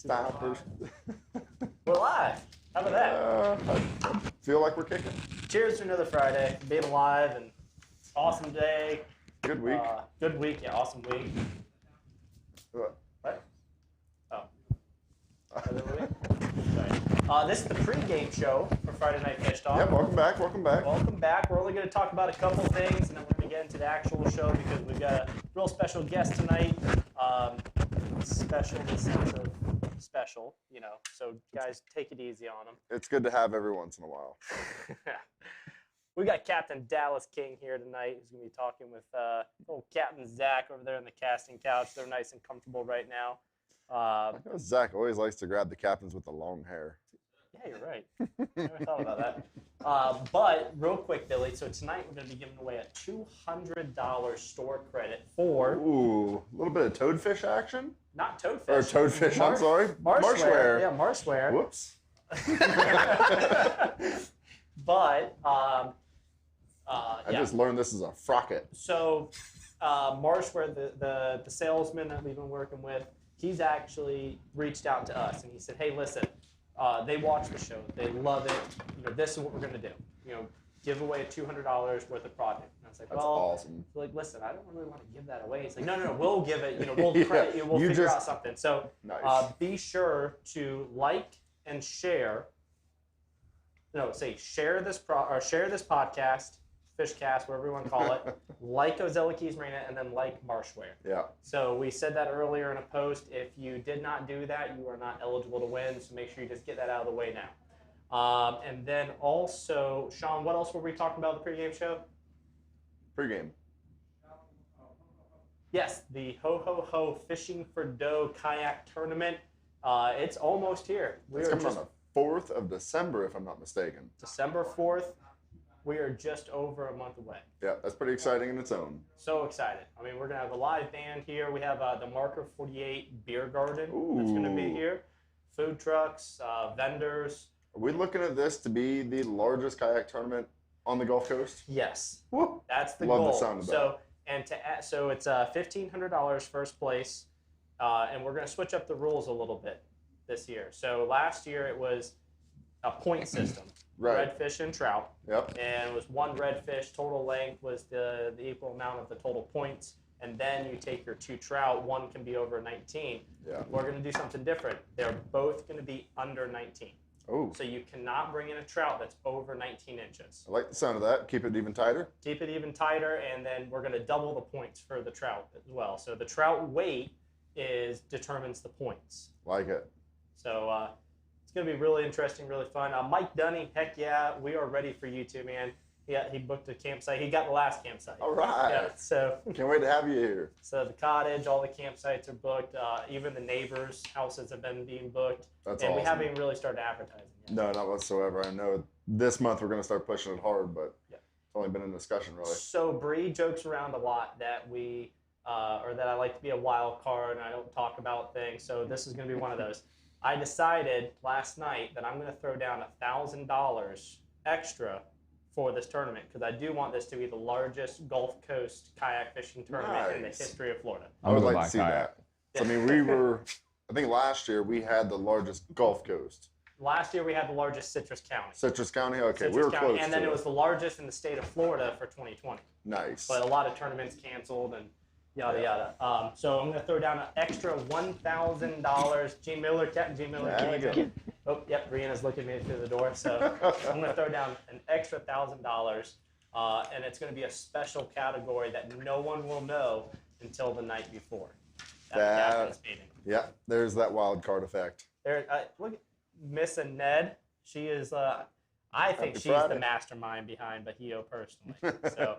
Stoppers. We're live. How about that? I feel like we're kicking. Cheers to another Friday. Being alive and awesome day. Good week. Good week. Yeah, awesome week. What? Oh. This is the pregame show for Friday Night Fish Talk. Yeah, welcome back. Welcome back. Welcome back. We're only going to talk about a couple things, and then we're going to get into the actual show because we've got a real special guest tonight. Special in the sense of special, you know. So guys, take it easy on them. It's good to have every once in a while. We got Captain Dallas King here tonight. Who's going to be talking with old Captain Zac over there on the casting couch. They're nice and comfortable right now. Zach always likes to grab the captains with the long hair. Yeah, you're right. I never thought about that. But real quick, Billy. So tonight we're going to be giving away a $200 store credit for. Ooh, a little bit of toadfish action. Not toadfish. Or toadfish. I'm sorry. Marshware. Yeah, marshware. Whoops. But I just learned this is a frocket. So Marshware, the salesman that we've been working with, he's actually reached out to us and he said, "Hey, listen, they watch the show, they love it. You know, this is what we're going to do. You know, give away a $200 worth of product." And I was like, That's "Well, awesome." Like, listen, I don't really want to give that away." He's like, "No, we'll give it. You know, we'll credit you. We'll figure out something." So nice. Be sure to like and share. No, say share this podcast, Fishcast, whatever you want to call it. Like Ozello Keys Marina, and then like Marshware. Yeah. So we said that earlier in a post. If you did not do that, you are not eligible to win. So make sure you just get that out of the way now. And then also, Sean, what else were we talking about in the pregame show? Pregame. Yes, the Ho Ho Ho Fishing for Dough Kayak Tournament. It's almost here. It's coming on the 4th of December, if I'm not mistaken. December 4th. We are just over a month away. Yeah, that's pretty exciting in its own. So excited. I mean, we're going to have a live band here. We have the Marker 48 Beer Garden that's going to be here. Food trucks, vendors. Are we looking at this to be the largest kayak tournament on the Gulf Coast? Yes. Woo. That's the Love goal. the sound of that. So it's $1,500 first place, and we're going to switch up the rules a little bit this year. So last year it was a point system. Right. Redfish and trout. Yep. And it was one redfish. Total length was the equal amount of the total points. And then you take your two trout. One can be over 19. Yeah. We're going to do something different. They're both going to be under 19. Oh. So you cannot bring in a trout that's over 19 inches. I like the sound of that. Keep it even tighter. Keep it even tighter, and then we're going to double the points for the trout as well. So the trout weight determines the points. Like it. So it's going to be really interesting, really fun. Mike Dunning, heck yeah, we are ready for you too, man. Yeah, he booked a campsite. He got the last campsite. All right. Yeah, so can't wait to have you here. So the cottage, all the campsites are booked. Even the neighbors' houses have been being booked. That's and awesome. We haven't even really started advertising yet. No, not whatsoever. I know this month we're going to start pushing it hard, but yeah. It's only been in discussion, really. So Bree jokes around a lot that that I like to be a wild card and I don't talk about things. So this is going to be one of those. I decided last night that I'm going to throw down $1,000 extra for this tournament because I do want this to be the largest Gulf Coast kayak fishing tournament in the history of Florida. I would like to see that. So, I mean, I think last year we had the largest Gulf Coast. Last year we had the largest Citrus County. Citrus County? Okay, Citrus we were County, close. And then it was the largest in the state of Florida for 2020. Nice. But a lot of tournaments canceled and yada yada. So I'm going to throw down an extra $1,000. Gene Miller, Captain Gene Miller. Oh, yep, Brianna's looking at me through the door. So I'm going to throw down an extra $1,000, and it's going to be a special category that no one will know until the night before. Captain's meeting. Yeah, there's that wild card effect. There, look at Miss Ned. She is, I think she's the mastermind behind Bahio personally. So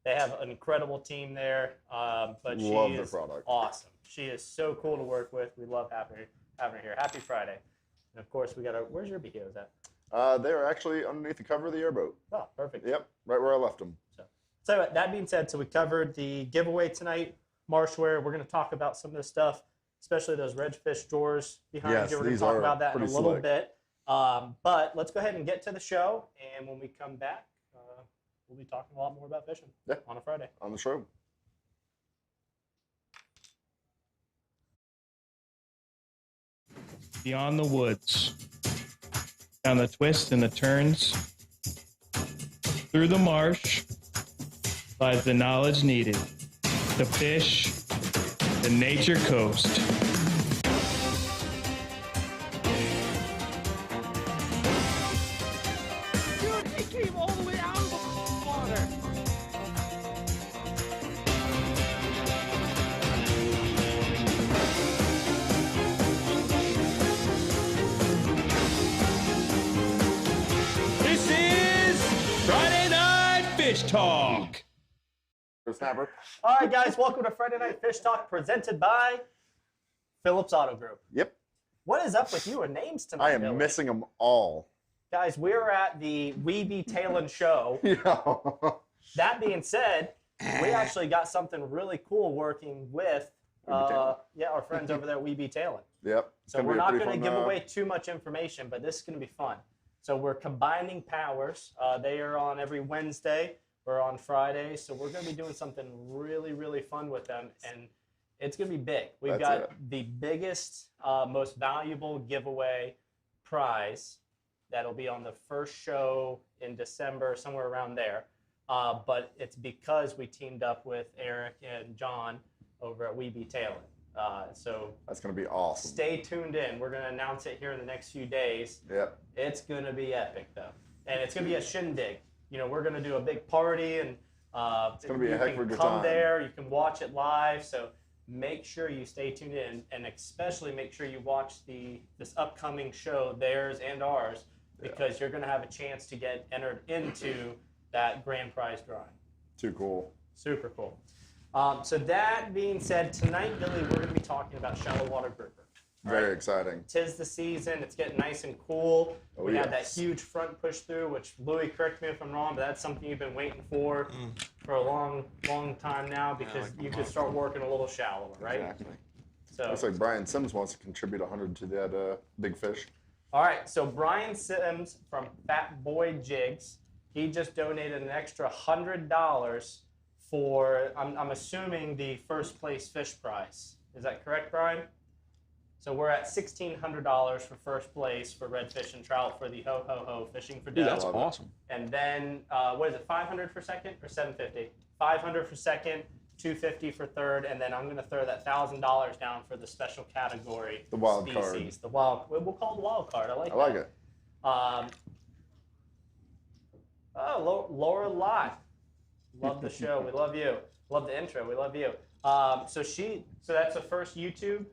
they have an incredible team there, but she is awesome. She is so cool to work with. We love having her here. Happy Friday. And of course, we got where's your Bahios at? They're actually underneath the cover of the airboat. Oh, perfect. Yep, right where I left them. So that being said, so we covered the giveaway tonight, Marshware. We're going to talk about some of this stuff, especially those redfish drawers behind you. We're going to talk about that in a little bit. But let's go ahead and get to the show. And when we come back, we'll be talking a lot more about fishing on a Friday. On the show. beyond the woods, down the twists and the turns, through the marsh, lies the knowledge needed to fish the nature coast. Dude, he came all the way out of the water. This is Friday Night Fish Talk. Snapper. All right, guys, welcome to Friday Night Fish Talk, presented by Phillips Auto Group. Yep. What is up with you and names tonight, I am Billy? missing them all. Guys, we're at the Louie Talon show. Yeah. That being said, we actually got something really cool working with Talon. our friends over there at Louie Talon. Yep. It's So gonna we're be a not pretty going to fun, give away too much information, but this is going to be fun. So we're combining powers. They are on every Wednesday. We're on Friday. So we're going to be doing something really, really fun with them. And it's going to be big. We've That's got it. the biggest, most valuable giveaway prize that'll be on the first show in December, somewhere around there. But it's because we teamed up with Eric and John over at Louie Talon. So That's going to be awesome. stay tuned in. We're going to announce it here in the next few days. Yep. It's going to be epic, though. And it's going to be a shindig. You know, we're going to do a big party, and It's gonna be a heck of a you can good come time. there. You can watch it live. So make sure you stay tuned in, and especially make sure you watch this upcoming show, theirs and ours, because you're going to have a chance to get entered into that grand prize drawing. Too cool. Super cool. So that being said, tonight, Billy, we're going to be talking about shallow water grouper. All Very right? exciting. Tis the season. It's getting nice and cool. Oh, We had that yes. huge front push through, which Louie, correct me if I'm wrong, but that's something you've been waiting for a long, long time now because you could start working a little shallower, right? Exactly. So, Looks like Brian Sims wants to contribute 100 to that big fish. all right. So Brian Sims from Fat Boy Jigs, he just donated an extra $100 for, I'm assuming, the first place fish prize. Is that correct, Brian? So we're at $1,600 for first place for redfish and trout for the Ho Ho Ho Fishing for Dude, Dough. that's awesome. And then, what is it, 500 for second or 750? 500 for second, 250 for third, and then I'm going to throw that $1,000 down for the special category. The wild species. card. The wild, we'll call it the wild card. I like I like that. it. Laura Lott. Love the show. We love you. Love the intro. We love you. So that's the first YouTube.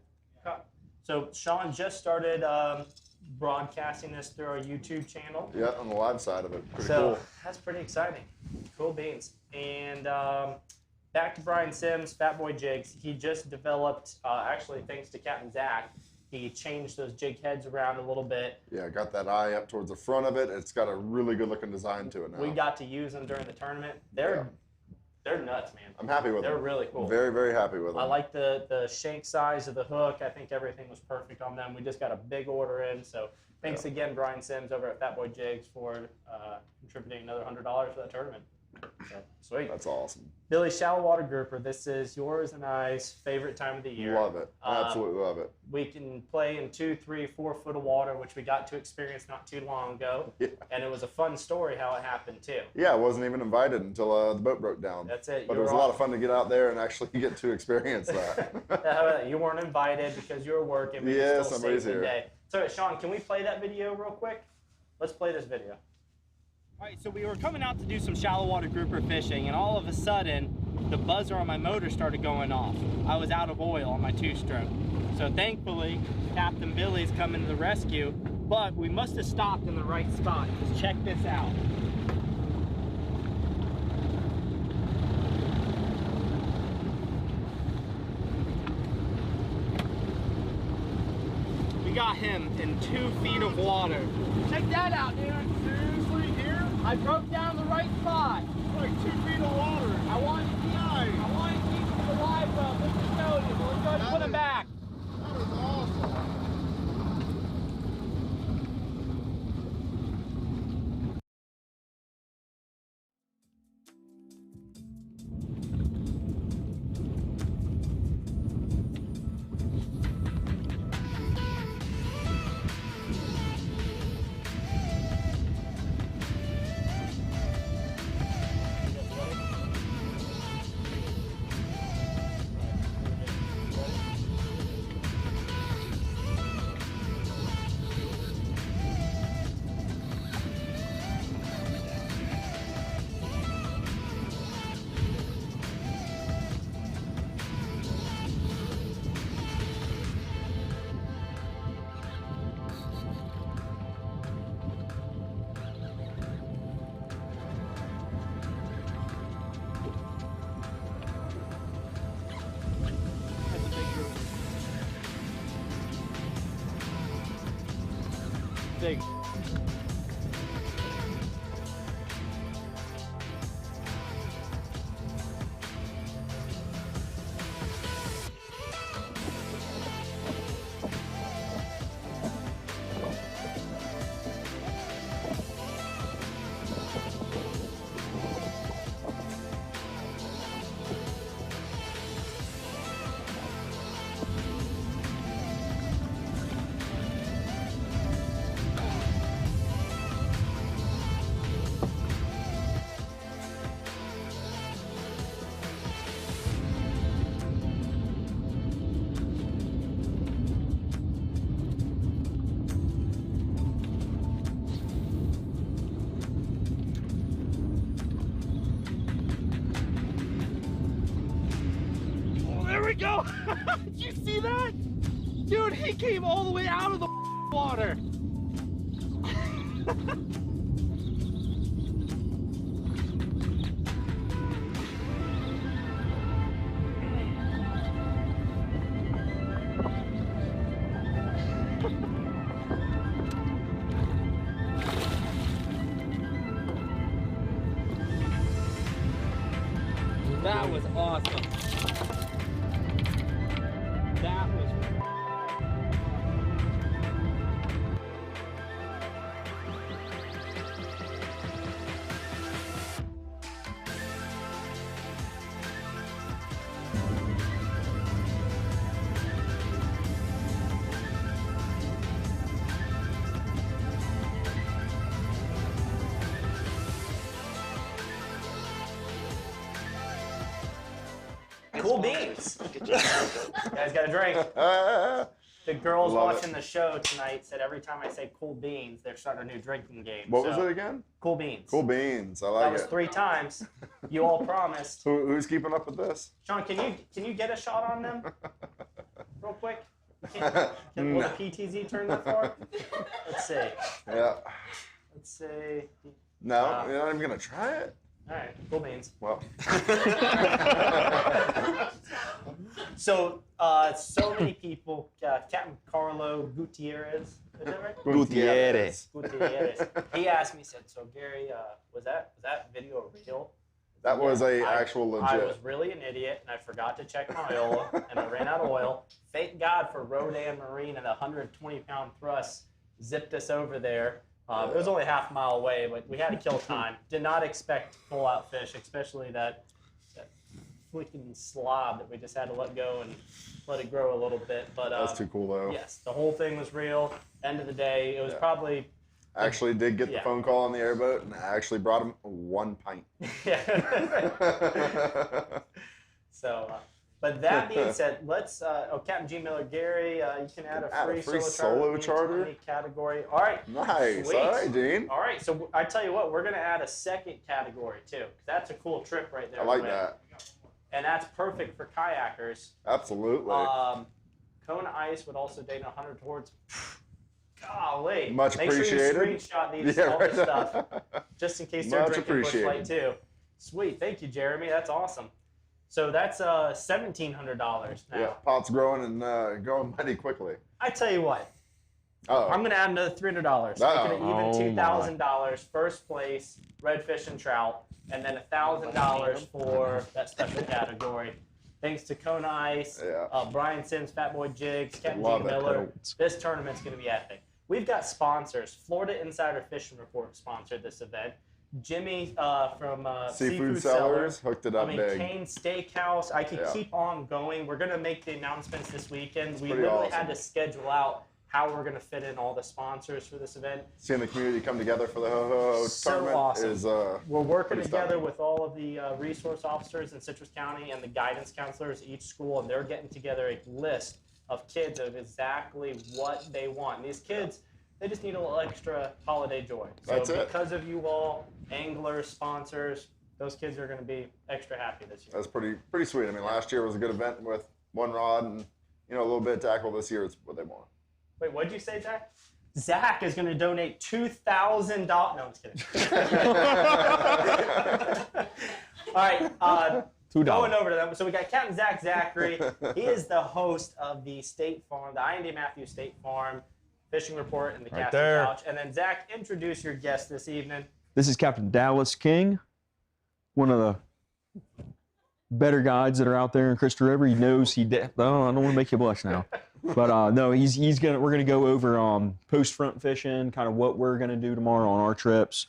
So Sean just started broadcasting this through our YouTube channel. Yeah, on the live side of it. Pretty So cool. that's pretty exciting. Cool beans. And back to Brian Sims, Fat Boy Jigs. He just developed, actually thanks to Captain Zac, he changed those jig heads around a little bit. Yeah, got that eye up towards the front of it. It's got a really good looking design to it now. We got to use them during the tournament. They're nuts, man. I'm happy with them. They're really cool. Very, very happy with them. I like the shank size of the hook. I think everything was perfect on them. We just got a big order in. So thanks again, Brian Sims over at Fat Boy Jigs for contributing another $100 for that tournament. So, sweet. That's awesome. Billy, shallow water grouper. This is yours and I's favorite time of the year. Love it. Absolutely love it. We can play in 2, 3, 4 foot of water, which we got to experience not too long ago. Yeah. And it was a fun story how it happened too. Yeah, I wasn't even invited until the boat broke down. That's it. But You it was a were lot off. of fun to get out there and actually get to experience that. You weren't invited because you were working. But Yeah, you still somebody's saved the here. day. So, Sean, can we play that video real quick? Let's play this video. All right, so we were coming out to do some shallow water grouper fishing, and all of a sudden, the buzzer on my motor started going off. I was out of oil on my 2-stroke. So thankfully, Captain Billy's coming to the rescue, but we must have stopped in the right spot. Just check this out. We got him in 2 feet of water. Check that out, dude. Seriously, here? I broke down the right spot. Like 2 feet of water. I wanted to keep the live up. Let's just show you. So let's go ahead and put him back. That is awesome. thing. There we go! Did you see that? Dude, he came all the way out of the water. That was awesome. That was Cool beans. You guys got a drink. The girls Love watching the show tonight said every time I say cool beans, they're starting a new drinking game. What was it again? Cool beans. Cool beans. I That like was it. 3 times. You all promised. Who's keeping up with this? Sean, can you get a shot on them real quick? Will No. the PTZ turn that far? Let's see. Yeah. Let's see. No, you're not even gonna try it. All right, cool beans. Well. So, so many people. Captain Carlo Gutierrez. Is that right? Gutierrez. Gutierrez. He asked me, said, "So Gary, was that video real?" That was a actual I legit. was really an idiot, and I forgot to check my oil, and I ran out of oil. Thank God for Rodan Marine and a 120-pound thrust zipped us over there. It was only half a mile away, but we had to kill time. Did not expect to pull out fish, especially that freaking slob that we just had to let go and let it grow a little bit. But That's too cool though. yes, the whole thing was real. End of the day, it was probably Actually did get the Yeah. phone call on the airboat and I actually brought him 1 pint. yeah. So, but that being said, let's. Captain G. Miller, Gary, you can add a free solo charter? 20 category. All right. Nice. Sweet. All right, Dean. All right. So I tell you what, we're gonna add a second category too. 'Cause that's a cool trip right there. I like Win. that. And that's perfect for kayakers. Absolutely. Kona Ice would also donate 100 towards. Golly. Much Make sure appreciated. you screenshot these Yeah, all right. this stuff, just in case they're Much drinking Bush Light appreciated. too. Sweet. Thank you, Jeremy. That's awesome. So that's $1,700 now. Yeah, pot's growing and going mighty quickly. I tell you what, Oh, I'm going to add another $300. Oh. Making it even $2,000. First place, redfish and trout, and then $1,000 for that special category. Thanks to Kona Ice, Yeah. Brian Sims, Fat Boy Jigs, Captain Love G. it. Miller. This tournament's going to be epic. We've got sponsors. Florida Insider Fishing Report sponsored this event. Jimmy from Seafood Sellers hooked it up I mean, big. Kane Steakhouse. I could Yeah. keep on going. We're going to make the announcements this weekend. We pretty literally awesome. had to schedule out how we're going to fit in all the sponsors for this event. Seeing the community come together for the Ho-Ho So tournament awesome. is We're working pretty together stunning. with all of the resource officers in Citrus County and the guidance counselors at each school, and they're getting together a list of kids of exactly what they want. And these kids, they just need a little extra holiday joy. So That's it. because of you all, anglers, sponsors, those kids are going to be extra happy this year. That's pretty sweet. I mean, last year was a good event with one rod and a little bit of tackle. This year, it's what they want. Wait, what'd you say, Zach? Zach is going to donate $2,000. No, I'm just kidding. All right. $2. Going over to them. So we got Captain Zac Zachary. He is the host of the State Farm, the Ayinde Matthews State Farm fishing report and the Right casting there. couch. And then Zach, introduce your guest this evening. This is Captain Dallas King, one of the better guides that are out there in Crystal River. He knows I don't want to make you blush now, but no, we're gonna go over post front fishing, kind of what we're gonna do tomorrow on our trips,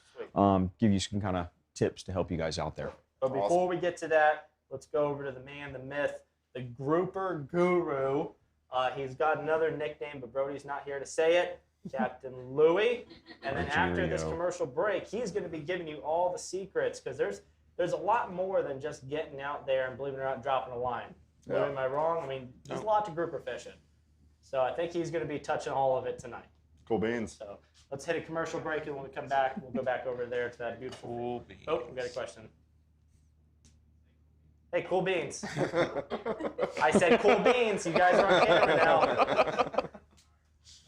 give you some kind of tips to help you guys out there. But before we get to that, let's go over to the man, the myth, the grouper guru. He's got another nickname, but Brody's not here to say it. Captain Louie. And then after this commercial break, he's going to be giving you all the secrets, because there's a lot more than just getting out there and, believe it or not, dropping a line. Yeah. Am I wrong? I mean, there's a lot to grouper fishing. So I think he's going to be touching all of it tonight. Cool beans. So let's hit a commercial break, and when we come back, we'll go back over there to that beautiful Cool beans. Oh, we got a question. Hey, cool beans. I said cool beans. You guys are on camera now.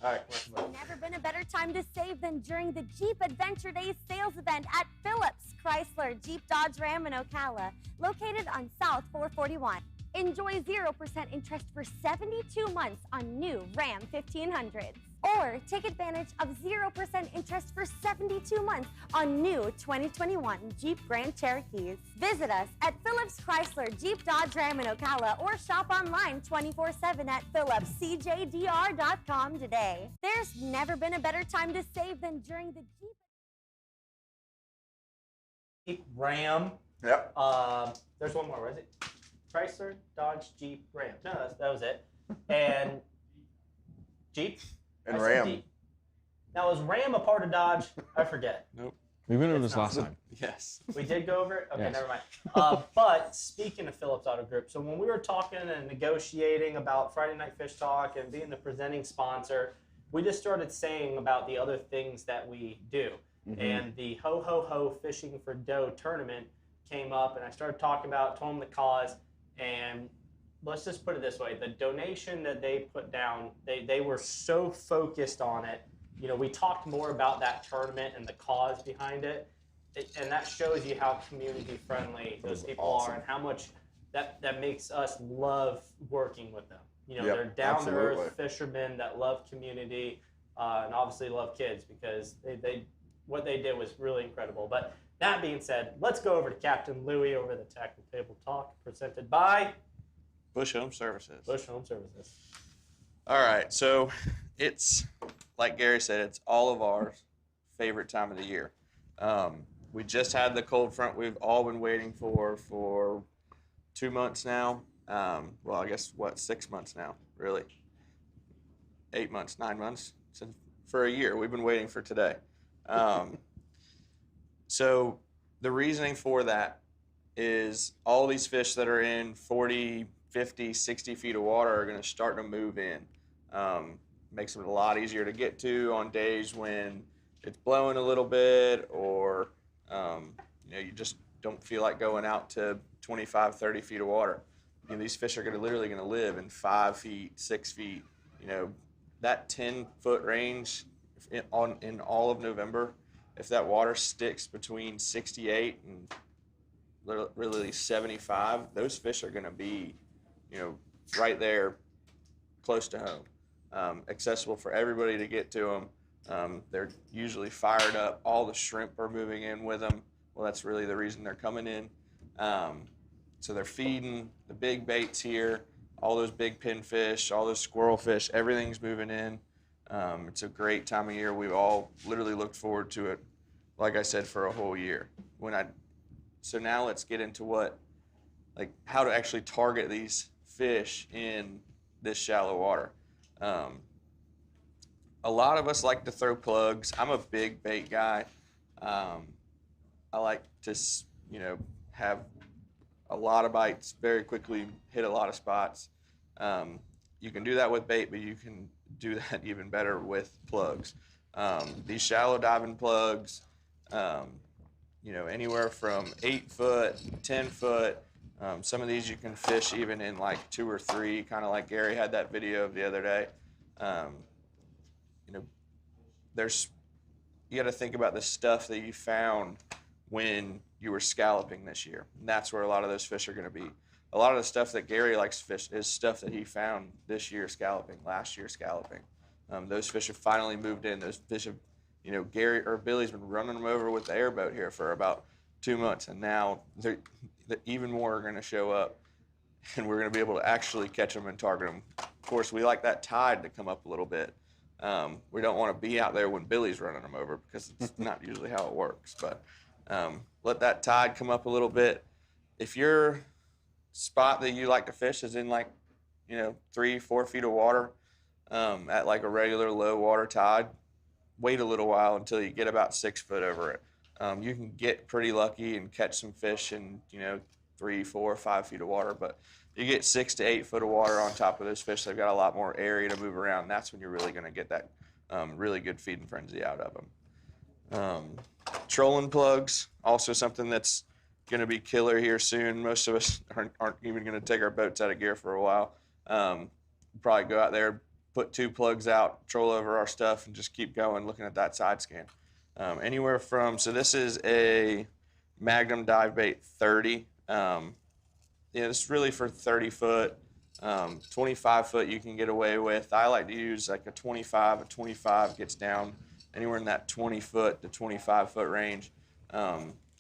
All right, commercial break. Never been a better time to save than during the Jeep Adventure Days sales event at Phillips Chrysler Jeep Dodge Ram in Ocala, located on South 441. Enjoy 0% interest for 72 months on new Ram 1500s. Or take advantage of 0% interest for 72 months on new 2021 Jeep Grand Cherokees. Visit us at Phillips Chrysler Jeep Dodge Ram in Ocala or shop online 24/7 at phillipscjdr.com today. There's never been a better time to save than during the Jeep Ram. Yep. There's one more, was it? Chrysler, Dodge, Jeep, Ram. No, that was it. And Jeep. And I said Ram. Jeep. Now, was Ram a part of Dodge? I forget. Nope. We went over It's this not. last time. Yes. We did go over it? Okay, Yes. never mind. But speaking of Phillips Auto Group, so when we were talking and negotiating about Friday Night Fish Talk and being the presenting sponsor, we just started saying about the other things that we do. And the Ho Ho Ho Fishing for Dough tournament came up, and I started talking about, told them the cause, and let's just put it this way, the donation that they put down, they were so focused on it. You know, we talked more about that tournament and the cause behind it, and that shows you how community friendly those people are and how much that makes us love working with them. You know, Yep, they're down-to-earth absolutely. fishermen that love community and obviously love kids, because they what they did was really incredible. But that being said, let's go over to Captain Louie over the Tackle Table Talk, presented by Bush Home Services. Bush Home Services. All right, so it's, like Gary said, it's all of our favorite time of the year. We just had the cold front we've all been waiting for 2 months now. Well, I guess, 6 months now, really? 8 months, 9 months? For a year, we've been waiting for today. So the reasoning for that is all these fish that are in 40, 50, 60 feet of water are going to start to move in. Makes it a lot easier to get to on days when it's blowing a little bit, or you just don't feel like going out to 25, 30 feet of water. You know, these fish are literally going to live in 5 feet, 6 feet. You know, that 10-foot range in all of November, if that water sticks between 68 and literally 75, those fish are going to be, right there, close to home, accessible for everybody to get to them. They're usually fired up. All the shrimp are moving in with them. Well, that's really the reason they're coming in. So they're feeding the big baits here, all those big pinfish, all those squirrel fish, everything's moving in. It's a great time of year. We've all literally looked forward to it, like I said, for a whole year. So now let's get into how to actually target these fish in this shallow water. A lot of us like to throw plugs. I'm a big bait guy. I like to, have a lot of bites very quickly, hit a lot of spots. You can do that with bait, but you can do that even better with plugs. These shallow diving plugs, anywhere from 8 foot, 10 foot. Some of these you can fish even in 2 or 3, kind of like Gary had that video of the other day. You got to think about the stuff that you found when you were scalloping this year. And that's where a lot of those fish are going to be. A lot of the stuff that Gary likes to fish is stuff that he found this year scalloping, last year scalloping. Those fish have finally moved in. Those fish have, Gary or Billy's been running them over with the airboat here for about 2 months, and now even more are going to show up, and we're going to be able to actually catch them and target them. Of course, we like that tide to come up a little bit. We don't want to be out there when Billy's running them over because it's not usually how it works. But let that tide come up a little bit. If your spot that you like to fish is in 3-4 feet of water at like a regular low water tide, wait a little while until you get about 6 foot over it. You can get pretty lucky and catch some fish in 3, 4, 5 feet of water, but you get 6 to 8 foot of water on top of those fish, they've got a lot more area to move around. That's when you're really going to get that really good feeding frenzy out of them. Trolling plugs, also something that's going to be killer here soon. Most of us aren't even going to take our boats out of gear for a while. Probably go out there, put 2 plugs out, troll over our stuff, and just keep going looking at that side scan. Anywhere from, so this is a Magnum dive bait 30. This is really for 30 foot. 25 foot you can get away with. I like to use like a 25. A 25 gets down anywhere in that 20 foot to 25 foot range.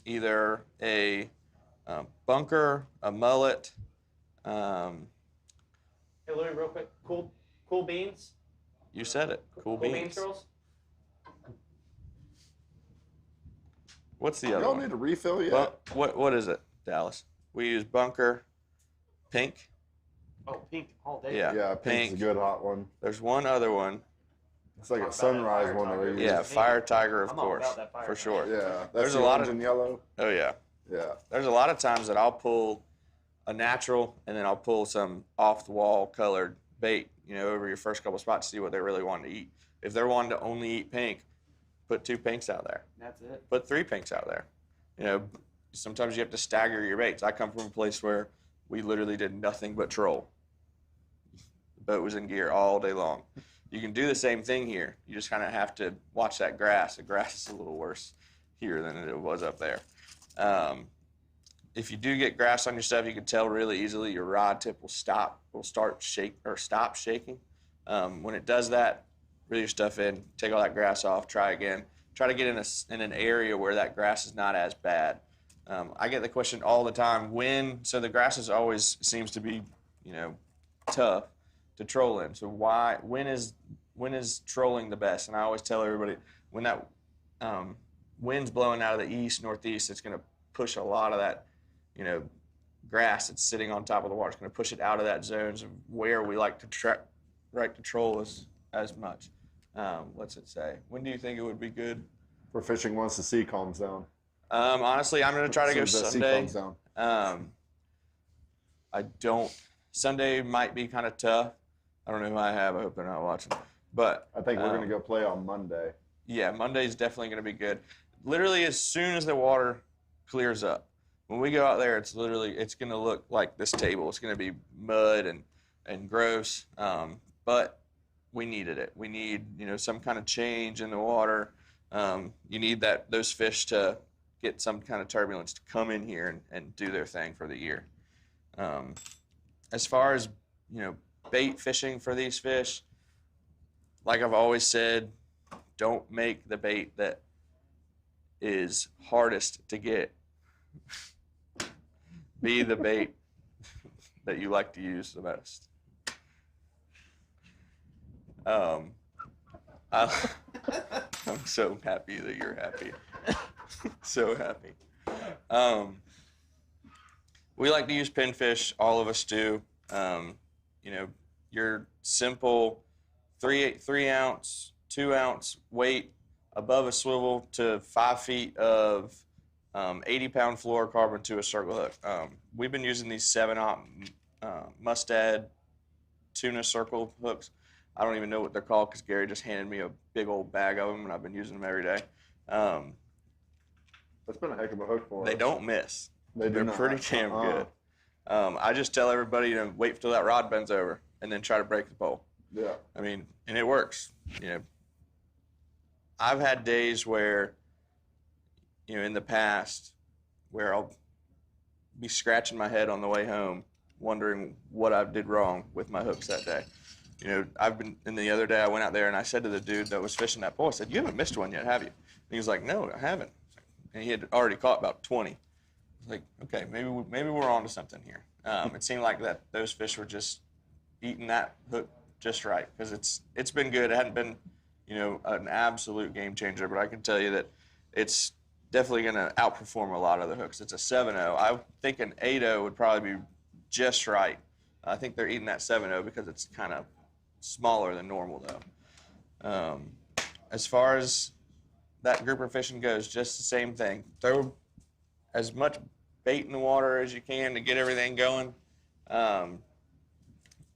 Either a bunker, a mullet. Hey, Louie, real quick. Cool beans. You said it. Cool beans. Girls. What's the other Y'all one? need a refill yet? Well, what is it, Dallas? We use bunker, pink. Oh, pink all day. Yeah. Yeah, pink's a good hot one. There's one other one. It's like a sunrise one that we use. Yeah, Fire Tiger, of I'm all course, about that Fire for Tiger. sure. Yeah, that's There's the a lot orange of- and yellow. Oh yeah. Yeah. There's a lot of times that I'll pull a natural and then I'll pull some off the wall colored bait, over your first couple spots to see what they're really wanting to eat. If they're wanting to only eat pink, put 2 pinks out there. That's it. Put 3 pinks out there. Sometimes you have to stagger your baits. I come from a place where we literally did nothing but troll. The boat was in gear all day long. You can do the same thing here. You just kind of have to watch that grass. The grass is a little worse here than it was up there. If you do get grass on your stuff, you can tell really easily your rod tip will stop shaking. When it does that, reel your stuff in, take all that grass off, try again. Try to get in an area where that grass is not as bad. I get the question all the time, so the grass is always seems to be, tough to troll in. So when is trolling the best? And I always tell everybody, when that wind's blowing out of the east, northeast, it's going to push a lot of that, grass that's sitting on top of the water. It's going to push it out of that zones of where we like to troll as much. What's it say? When do you think it would be good? For fishing once the sea calms down. Honestly, I'm going to try to go As soon as that sea Sunday. calms down. Sunday might be kind of tough. I don't know who I have. I hope they're not watching. But I think we're going to go play on Monday. Yeah, Monday's definitely going to be good. Literally, as soon as the water clears up, when we go out there, it's going to look like this table. It's going to be mud and gross. But we needed it. We need, some kind of change in the water. You need those fish to get some kind of turbulence to come in here and do their thing for the year. As far as, bait fishing for these fish, like I've always said, don't make the bait that is hardest to get. Be the bait that you like to use the most. I'm so happy that you're happy. So happy. We like to use pinfish. All of us do. Your simple 3 ounce, 2 ounce weight above a swivel to 5 feet of 80-pound fluorocarbon to a circle hook. We've been using these 7-aught Mustad tuna circle hooks. I don't even know what they're called because Gary just handed me a big old bag of them, and I've been using them every day. That's been a heck of a hook for us. They don't miss. They're not. pretty damn good. I just tell everybody to wait till that rod bends over and then try to break the pole. Yeah. I mean, and it works. I've had days where, in the past, where I'll be scratching my head on the way home, wondering what I did wrong with my hooks that day. you know, and the other day I went out there and I said to the dude that was fishing that pole, I said, "You haven't missed one yet, have you?" And he was like, "No, I haven't." And he had already caught about 20. I was like, "Okay, maybe we're on to something here." It seemed like that those fish were just eating that hook just right, because it's been good. It hadn't been, you know, an absolute game changer, but I can tell you that it's definitely going to outperform a lot of the hooks. It's a 7.0. I think an 8.0 would probably be just right. I think they're eating that 7.0 because it's kind of smaller than normal, though. As far as that grouper fishing goes, just the same thing. Throw as much bait in the water as you can to get everything going.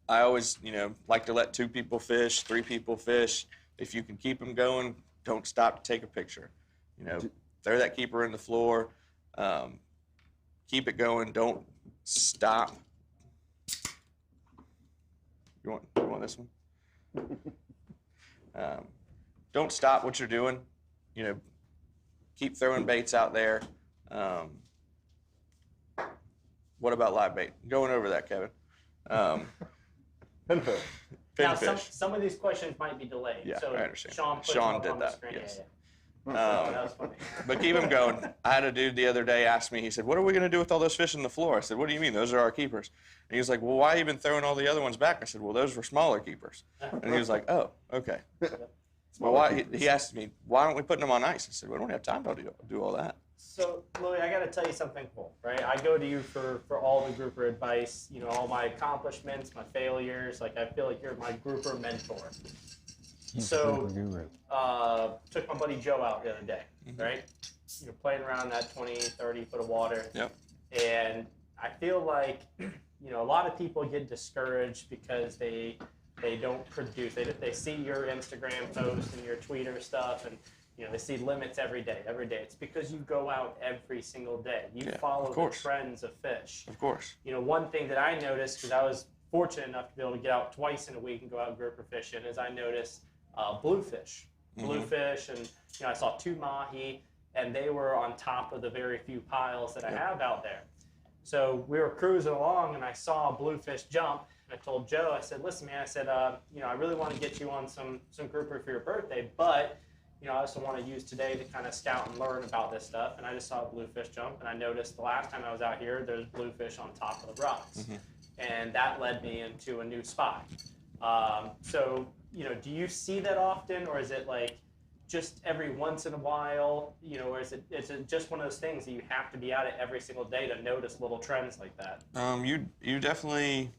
I always, you know, like to let 2 people fish, 3 people fish. If you can keep them going, don't stop to take a picture. You know, throw that keeper in the floor. Keep it going. Don't stop. You want this one? Don't stop what you're doing. You know, keep throwing baits out there. What about live bait? Going over that, Kevin. Pinfish. Now, Pinfish. some of these questions might be delayed. Yeah, so I understand. Sean put Sean them up did on the that, screen. yes. Yeah. That was funny. But keep them going. I had a dude the other day ask me, he said, "What are we going to do with all those fish on the floor?" I said, "What do you mean? Those are our keepers." And he was like, "Well, why have you been throwing all the other ones back?" I said, "Well, those were smaller keepers." And he was like, "Oh, okay." Well, why? He asked me, "Why aren't we putting them on ice?" I said, "We don't have time to do all that." So, Louie, I got to tell you something cool, right? I go to you for all the grouper advice, you know, all my accomplishments, my failures. Like, I feel like you're my grouper mentor. So, took my buddy Joe out the other day, right? You know, playing around that 20, 30 foot of water. Yep. And I feel like, you know, a lot of people get discouraged because they don't produce. They see your Instagram post and your Twitter stuff, and you know, they see limits every day. It's because you go out every single day. You follow the trends of fish. Of course. You know, one thing that I noticed, because I was fortunate enough to be able to get out twice in a week and go out grouper fishing, is I noticed bluefish. Bluefish, and you know, I saw 2 mahi, and they were on top of the very few piles that I have out there. So we were cruising along, and I saw a bluefish jump. And I told Joe, I said, "Listen, man," I said, "you know, I really want to get you on some grouper for your birthday, but you know, I also want to use today to kind of scout and learn about this stuff." And I just saw a bluefish jump, and I noticed the last time I was out here, there's bluefish on top of the rocks. And that led me into a new spot. So, you know, do you see that often, or is it like just every once in a while, you know, or is it just one of those things that you have to be at it every single day to notice little trends like that? You definitely,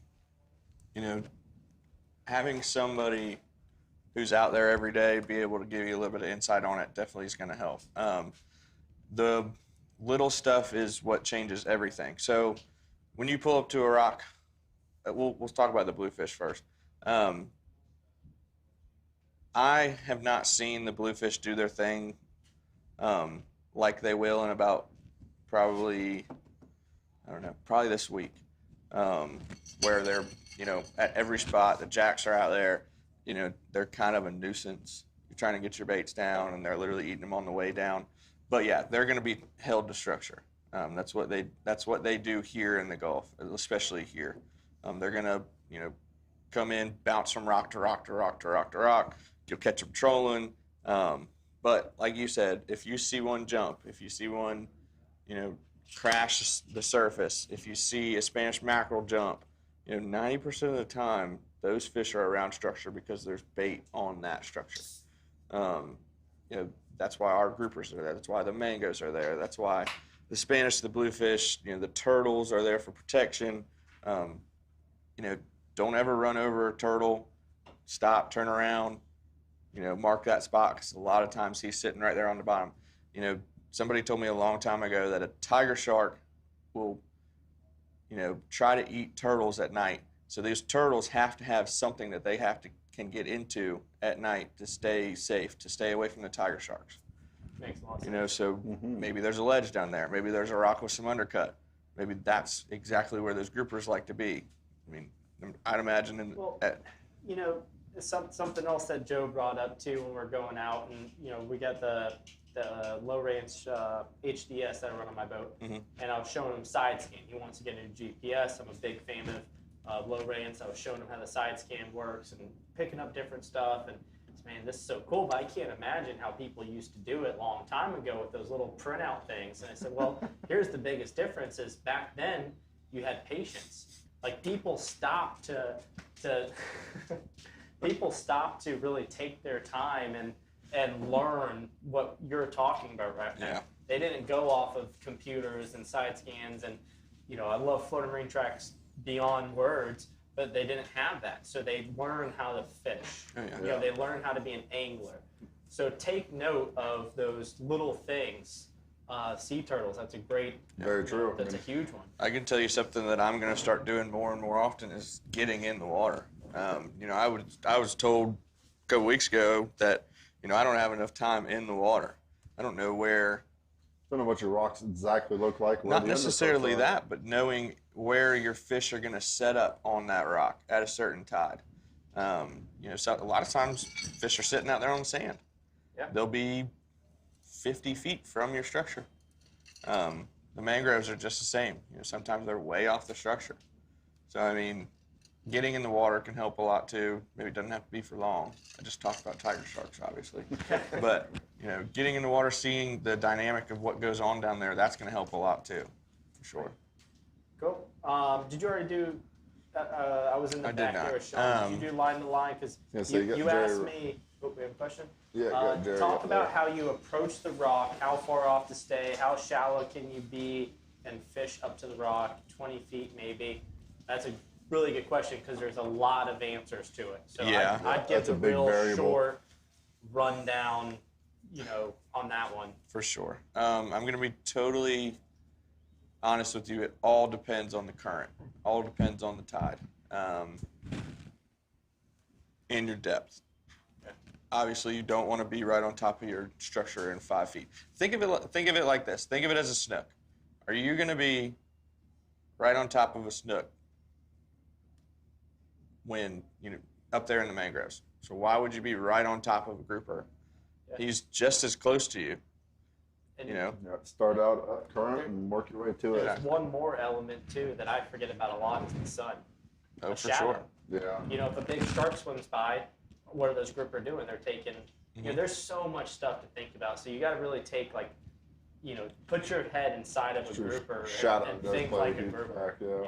you know, having somebody who's out there every day be able to give you a little bit of insight on it definitely is going to help. The little stuff is what changes everything. So when you pull up to a rock, we'll talk about the bluefish first. I have not seen the bluefish do their thing like they will in about probably this week, where they're, you know, at every spot. The jacks are out there. You know, they're kind of a nuisance. You're trying to get your baits down, and they're literally eating them on the way down. But yeah, they're going to be held to structure. That's what they do here in the Gulf, especially here. They're going to, you know, come in, bounce from rock to rock to rock to rock to rock. You'll catch them trolling. But like you said, if you see one jump, if you see one, you know, crash the surface, if you see a Spanish mackerel jump, you know, 90% of the time, those fish are around structure because there's bait on that structure. You know, that's why our groupers are there. That's why the mangoes are there. That's why the Spanish, the bluefish, you know, the turtles are there for protection. You know, don't ever run over a turtle. Stop, turn around, you know, mark that spot, because a lot of times he's sitting right there on the bottom. You know, somebody told me a long time ago that a tiger shark will, you know, try to eat turtles at night. So these turtles have to have something that they can get into at night to stay safe, to stay away from the tiger sharks. Makes a lot of sense. You know, so maybe there's a ledge down there. Maybe there's a rock with some undercut. Maybe that's exactly where those groupers like to be. I mean, I'd imagine. You know, something else that Joe brought up too when we're going out, and you know, we got the low range HDS that I run on my boat, and I was showing him side scan. He wants to get into GPS. I'm a big fan low range. I was showing them how the side scan works and picking up different stuff. And man, this is so cool, but I can't imagine how people used to do it a long time ago with those little printout things. And I said, well, here's the biggest difference is back then you had patience. Like people stopped to people stopped to really take their time and learn what you're talking about right now. Yeah. They didn't go off of computers and side scans and, I love floating marine tracks beyond words, but they didn't have that. So they learn how to fish. Oh, yeah. They learn how to be an angler. So take note of those little things. Sea turtles, that's a great, Very true. That's a huge one. I can tell you something that I'm going to start doing more and more often is getting in the water. I was told a couple weeks ago that, I don't have enough time in the water. I don't know where. Don't know what your rocks exactly look like. where Not the necessarily underparts are. that, but knowing where your fish are going to set up on that rock at a certain tide. So a lot of times fish are sitting out there on the sand. Yeah. They'll be 50 feet from your structure. The mangroves are just the same. Sometimes they're way off the structure. So, getting in the water can help a lot too. Maybe it doesn't have to be for long. I just talked about tiger sharks, obviously. But, getting in the water, seeing the dynamic of what goes on down there, that's going to help a lot too, for sure. Cool. Did you already do, I was in the I back did not. there with Sean. Did you do line to line? Because Yeah, so you got you asked Jerry- me, we have a question? Yeah, got Jerry talk up about there. how you approach the rock, how far off to stay, how shallow can you be and fish up to the rock, 20 feet maybe. That's a really good question because there's a lot of answers to it. So Yeah. I'd give That's a the big real variable. short rundown, on that one. For sure. I'm going to be totally honest with you. It all depends on the current. All depends on the tide. And your depth. Obviously, you don't want to be right on top of your structure in 5 feet. Think of it like this. Think of it as a snook. Are you going to be right on top of a snook when up there in the mangroves? So why would you be right on top of a grouper? Yeah. He's just as close to you. And Yeah, start out up current and work your way to it. there's one more element too that I forget about a lot is the sun. Oh, A for shadow. sure. Yeah. If a big shark swims by, what are those grouper doing? They're taking, there's so much stuff to think about. So you got to really take put your head inside of a True. grouper Shadow and does think play a like a huge grouper. factor,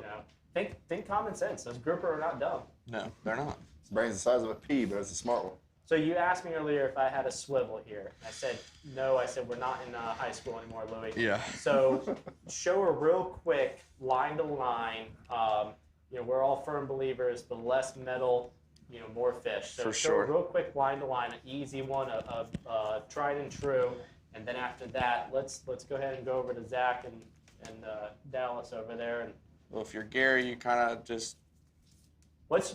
yeah. Think common sense. Those grouper are not dumb. No, they're not. His brain's the size of a pea, but it's a smart one. So you asked me earlier if I had a swivel here. I said no. I said we're not in high school anymore, Louie. Yeah. So show her real quick, line to line. We're all firm believers. The less metal, more fish. So For show sure. a real quick line to line, an easy one, a tried and true. And then after that, let's go ahead and go over to Zach and Dallas over there. And Well, if you're Gary, you kind of just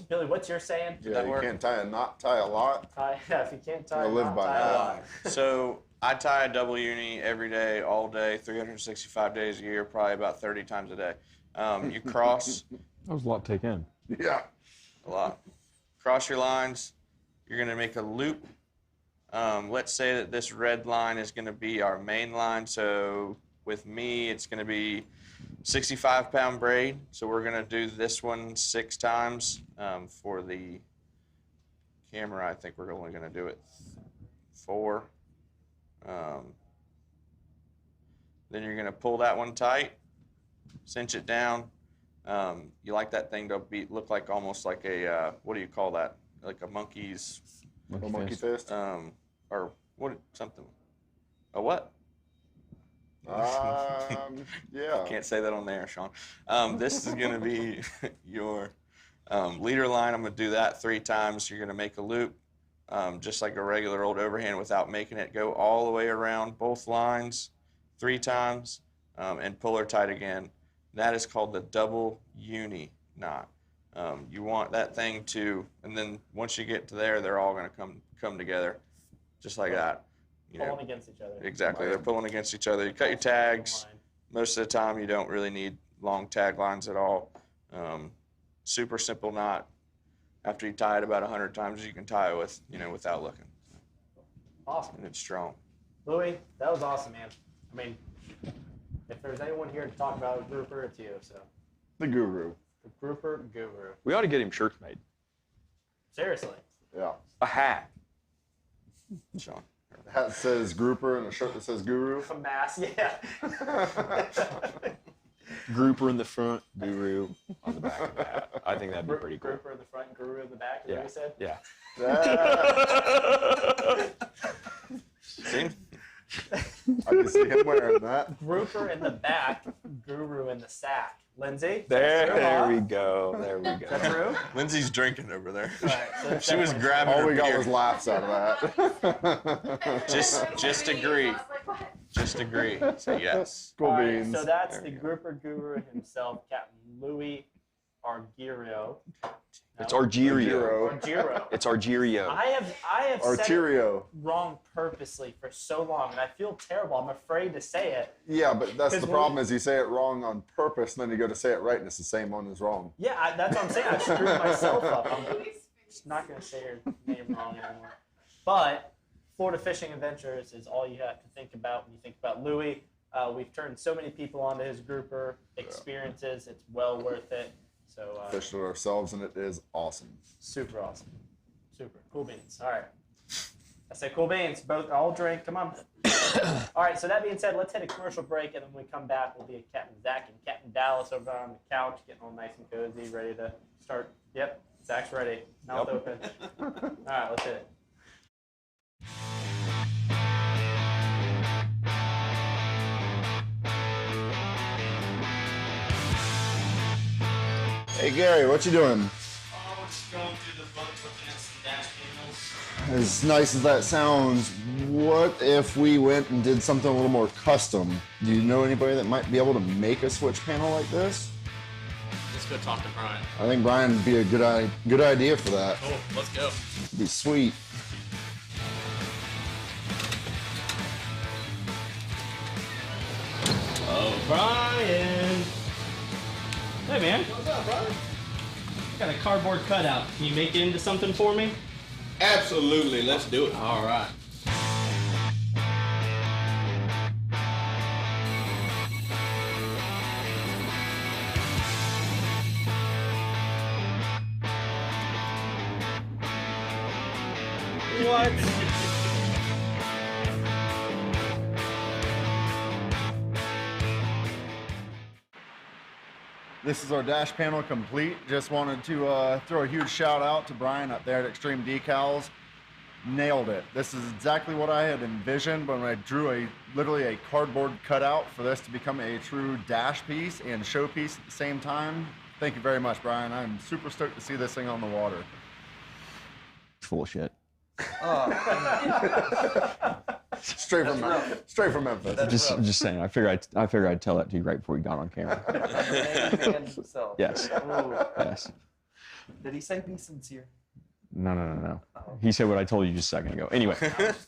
Billy? What's your saying? Yeah, that you work? can't tie a knot, tie a lot. If you can't tie, I live knot, by tie a that. lot. So I tie a double uni every day, all day, 365 days a year, probably about 30 times a day. You cross That was a lot to take in. Yeah. a lot. Cross your lines. You're going to make a loop. Let's say that this red line is going to be our main line. So with me, it's going to be 65-pound braid. So we're going to do this one 6 times. For the camera, I think we're only going to do it 4. Then you're going to pull that one tight, cinch it down. You like that thing to look like almost like a, what do you call that? Like a monkey's, A monkey fist. or what, something. A what? Yeah. Can't say that on the air, Sean. This is going to be your leader line. I'm going to do that 3 times. You're going to make a loop, just like a regular old overhand without making it go all the way around both lines 3 times, and pull her tight again. That is called the double uni knot. You want that thing to, and then once you get to there, they're all going to come together, just like that. Pulling against each other. Exactly. They're pulling against each other. You cut your tags. Most of the time, you don't really need long tag lines at all. Super simple knot. After you tie it about 100 times, you can tie it with, without looking. Awesome. And it's strong. Louie, that was awesome, man. I mean, if there's anyone here to talk about a grouper, it's you. So The guru. The grouper guru. We ought to get him shirts made. Seriously. Yeah. A hat. Sean. A hat that says grouper and a shirt that says guru. A mask, yeah. Grouper in the front, guru on the back of the hat. I think that'd be pretty cool. Grouper in the front, guru in the back, is what you said? Yeah. See? I can see him wearing that. Grouper in the back, guru in the sack. Lindsay? There we go. There we Is that go. true? Lindsay's drinking over there. All right, so it's She was definitely- grabbing All her we got beer. was laughs out of that. Just agree. Just agree. Say yes. Cool All right, beans. so that's the grouper guru himself, Captain Louie Argirio. It's Argirio. Argiro. It's Argirio. I have said it Arterio. wrong purposely for so long, and I feel terrible. I'm afraid to say it. Yeah, but that's the 'Cause problem is you say it wrong on purpose, and then you go to say it right, and it's the same one as wrong. Yeah, that's what I'm saying. I screwed myself up. I'm just not going to say your name wrong anymore. But Florida Fishing Adventures is all you have to think about when you think about Louie. We've turned so many people onto his grouper experiences. It's well worth it. So Fished it ourselves, and it is awesome. super awesome. Super. Cool beans. All right. I say cool beans. Both all drink. Come on. All right. So that being said, let's hit a commercial break, and then when we come back, we'll be at Captain Zac and Captain Dallas over on the couch, getting all nice and cozy, ready to start. Yep. Zach's ready. Mouth open. All right. Let's hit it. Hey Gary, what you doing? Oh, just going through the book, looking at some dash panels. As nice as that sounds, what if we went and did something a little more custom? Do you know anybody that might be able to make a switch panel like this? Let's go talk to Brian. I think Brian would be a good idea for that. Cool, let's go. It'd be sweet. Oh, Brian. Hey, man. What's up, Brian? I got a cardboard cutout. Can you make it into something for me? Absolutely, let's do it. All right. What? This is our dash panel complete. Just wanted to throw a huge shout out to Brian up there at Extreme Decalz. Nailed it. This is exactly what I had envisioned when I drew literally a cardboard cutout for this to become a true dash piece and showpiece at the same time. Thank you very much, Brian. I'm super stoked to see this thing on the water. Full of shit. Straight from Memphis. Just saying. I figured I'd tell that to you right before you got on camera. Yes. Yes. Did he say be sincere? No. He said what I told you just a second ago. Anyway,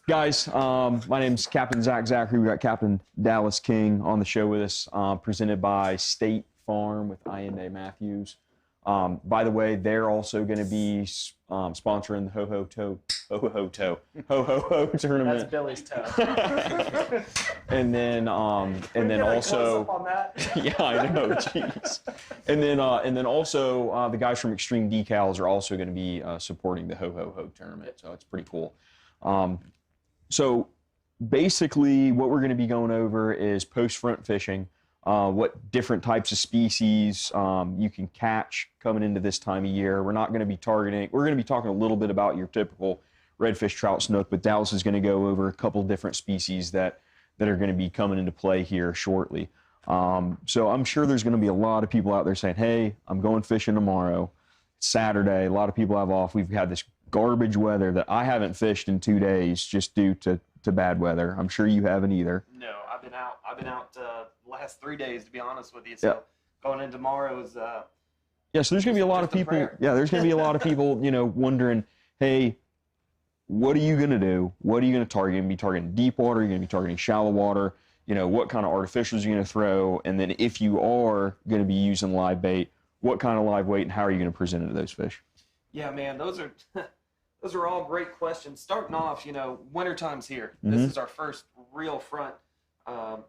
guys, my name's Captain Zac. We got Captain Dallas King on the show with us, presented by State Farm with Ayinde Matthews. By the way, they're also going to be sponsoring the Ho Ho tournament. That's Billy's toe. and then also, Close up on that. yeah, I know, jeez. And then also the guys from Extreme Decalz are also going to be supporting the Ho Ho tournament, so it's pretty cool. So basically, what we're going to be going over is post-front fishing. What different types of species you can catch coming into this time of year. We're not going to be targeting, we're going to be talking a little bit about your typical redfish, trout, snook, but Dallas is going to go over a couple of different species that are going to be coming into play here shortly. So I'm sure there's going to be a lot of people out there saying, hey, I'm going fishing tomorrow. It's Saturday. A lot of people have off. We've had this garbage weather that I haven't fished in 2 days just due to bad weather. I'm sure you haven't either. No, I've been out the last 3 days, to be honest with you. So going in tomorrow is yeah, so there's going to be a lot of just a people. prayer. Yeah, there's going to be a lot of people, wondering, hey, what are you going to do? What are you going to target? Are you going to be targeting deep water? Are you going to be targeting shallow water? What kind of artificials are you going to throw? And then if you are going to be using live bait, what kind of live weight and how are you going to present it to those fish? Yeah, man, those are all great questions. Starting off, wintertime's here. Mm-hmm. This is our first real front.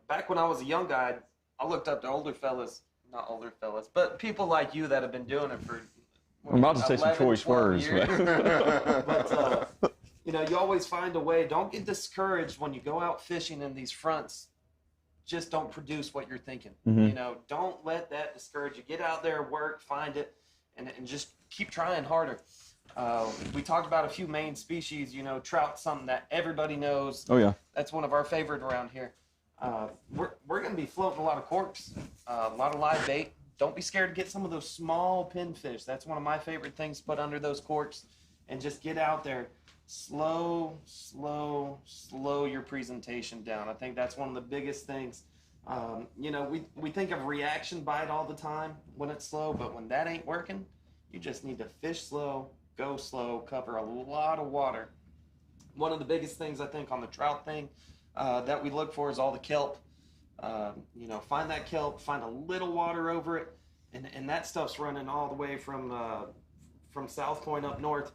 Back when I was a young guy, I looked up to older fellas not older fellas, but people like you that have been doing it for. I'm about to say some 11, choice 12 words. years. But you know, you always find a way. Don't get discouraged when you go out fishing in these fronts. Just don't produce what you're thinking. You know, don't let that discourage you. Get out there, work, find it, and just keep trying harder. We talked about a few main species. You know, trout, something that everybody knows. Oh yeah. That's one of our favorite around here. We're going to be floating a lot of corks, a lot of live bait. Don't be scared to get some of those small pinfish. That's one of my favorite things to put under those corks, and just get out there. Slow your presentation down. I think that's one of the biggest things. You know, we think of reaction bite all the time when it's slow, but when that ain't working, you just need to fish slow, go slow, cover a lot of water. One of the biggest things I think on the trout thing that we look for is all the kelp. You know, find that kelp, find a little water over it, and that stuff's running all the way from South Point up north,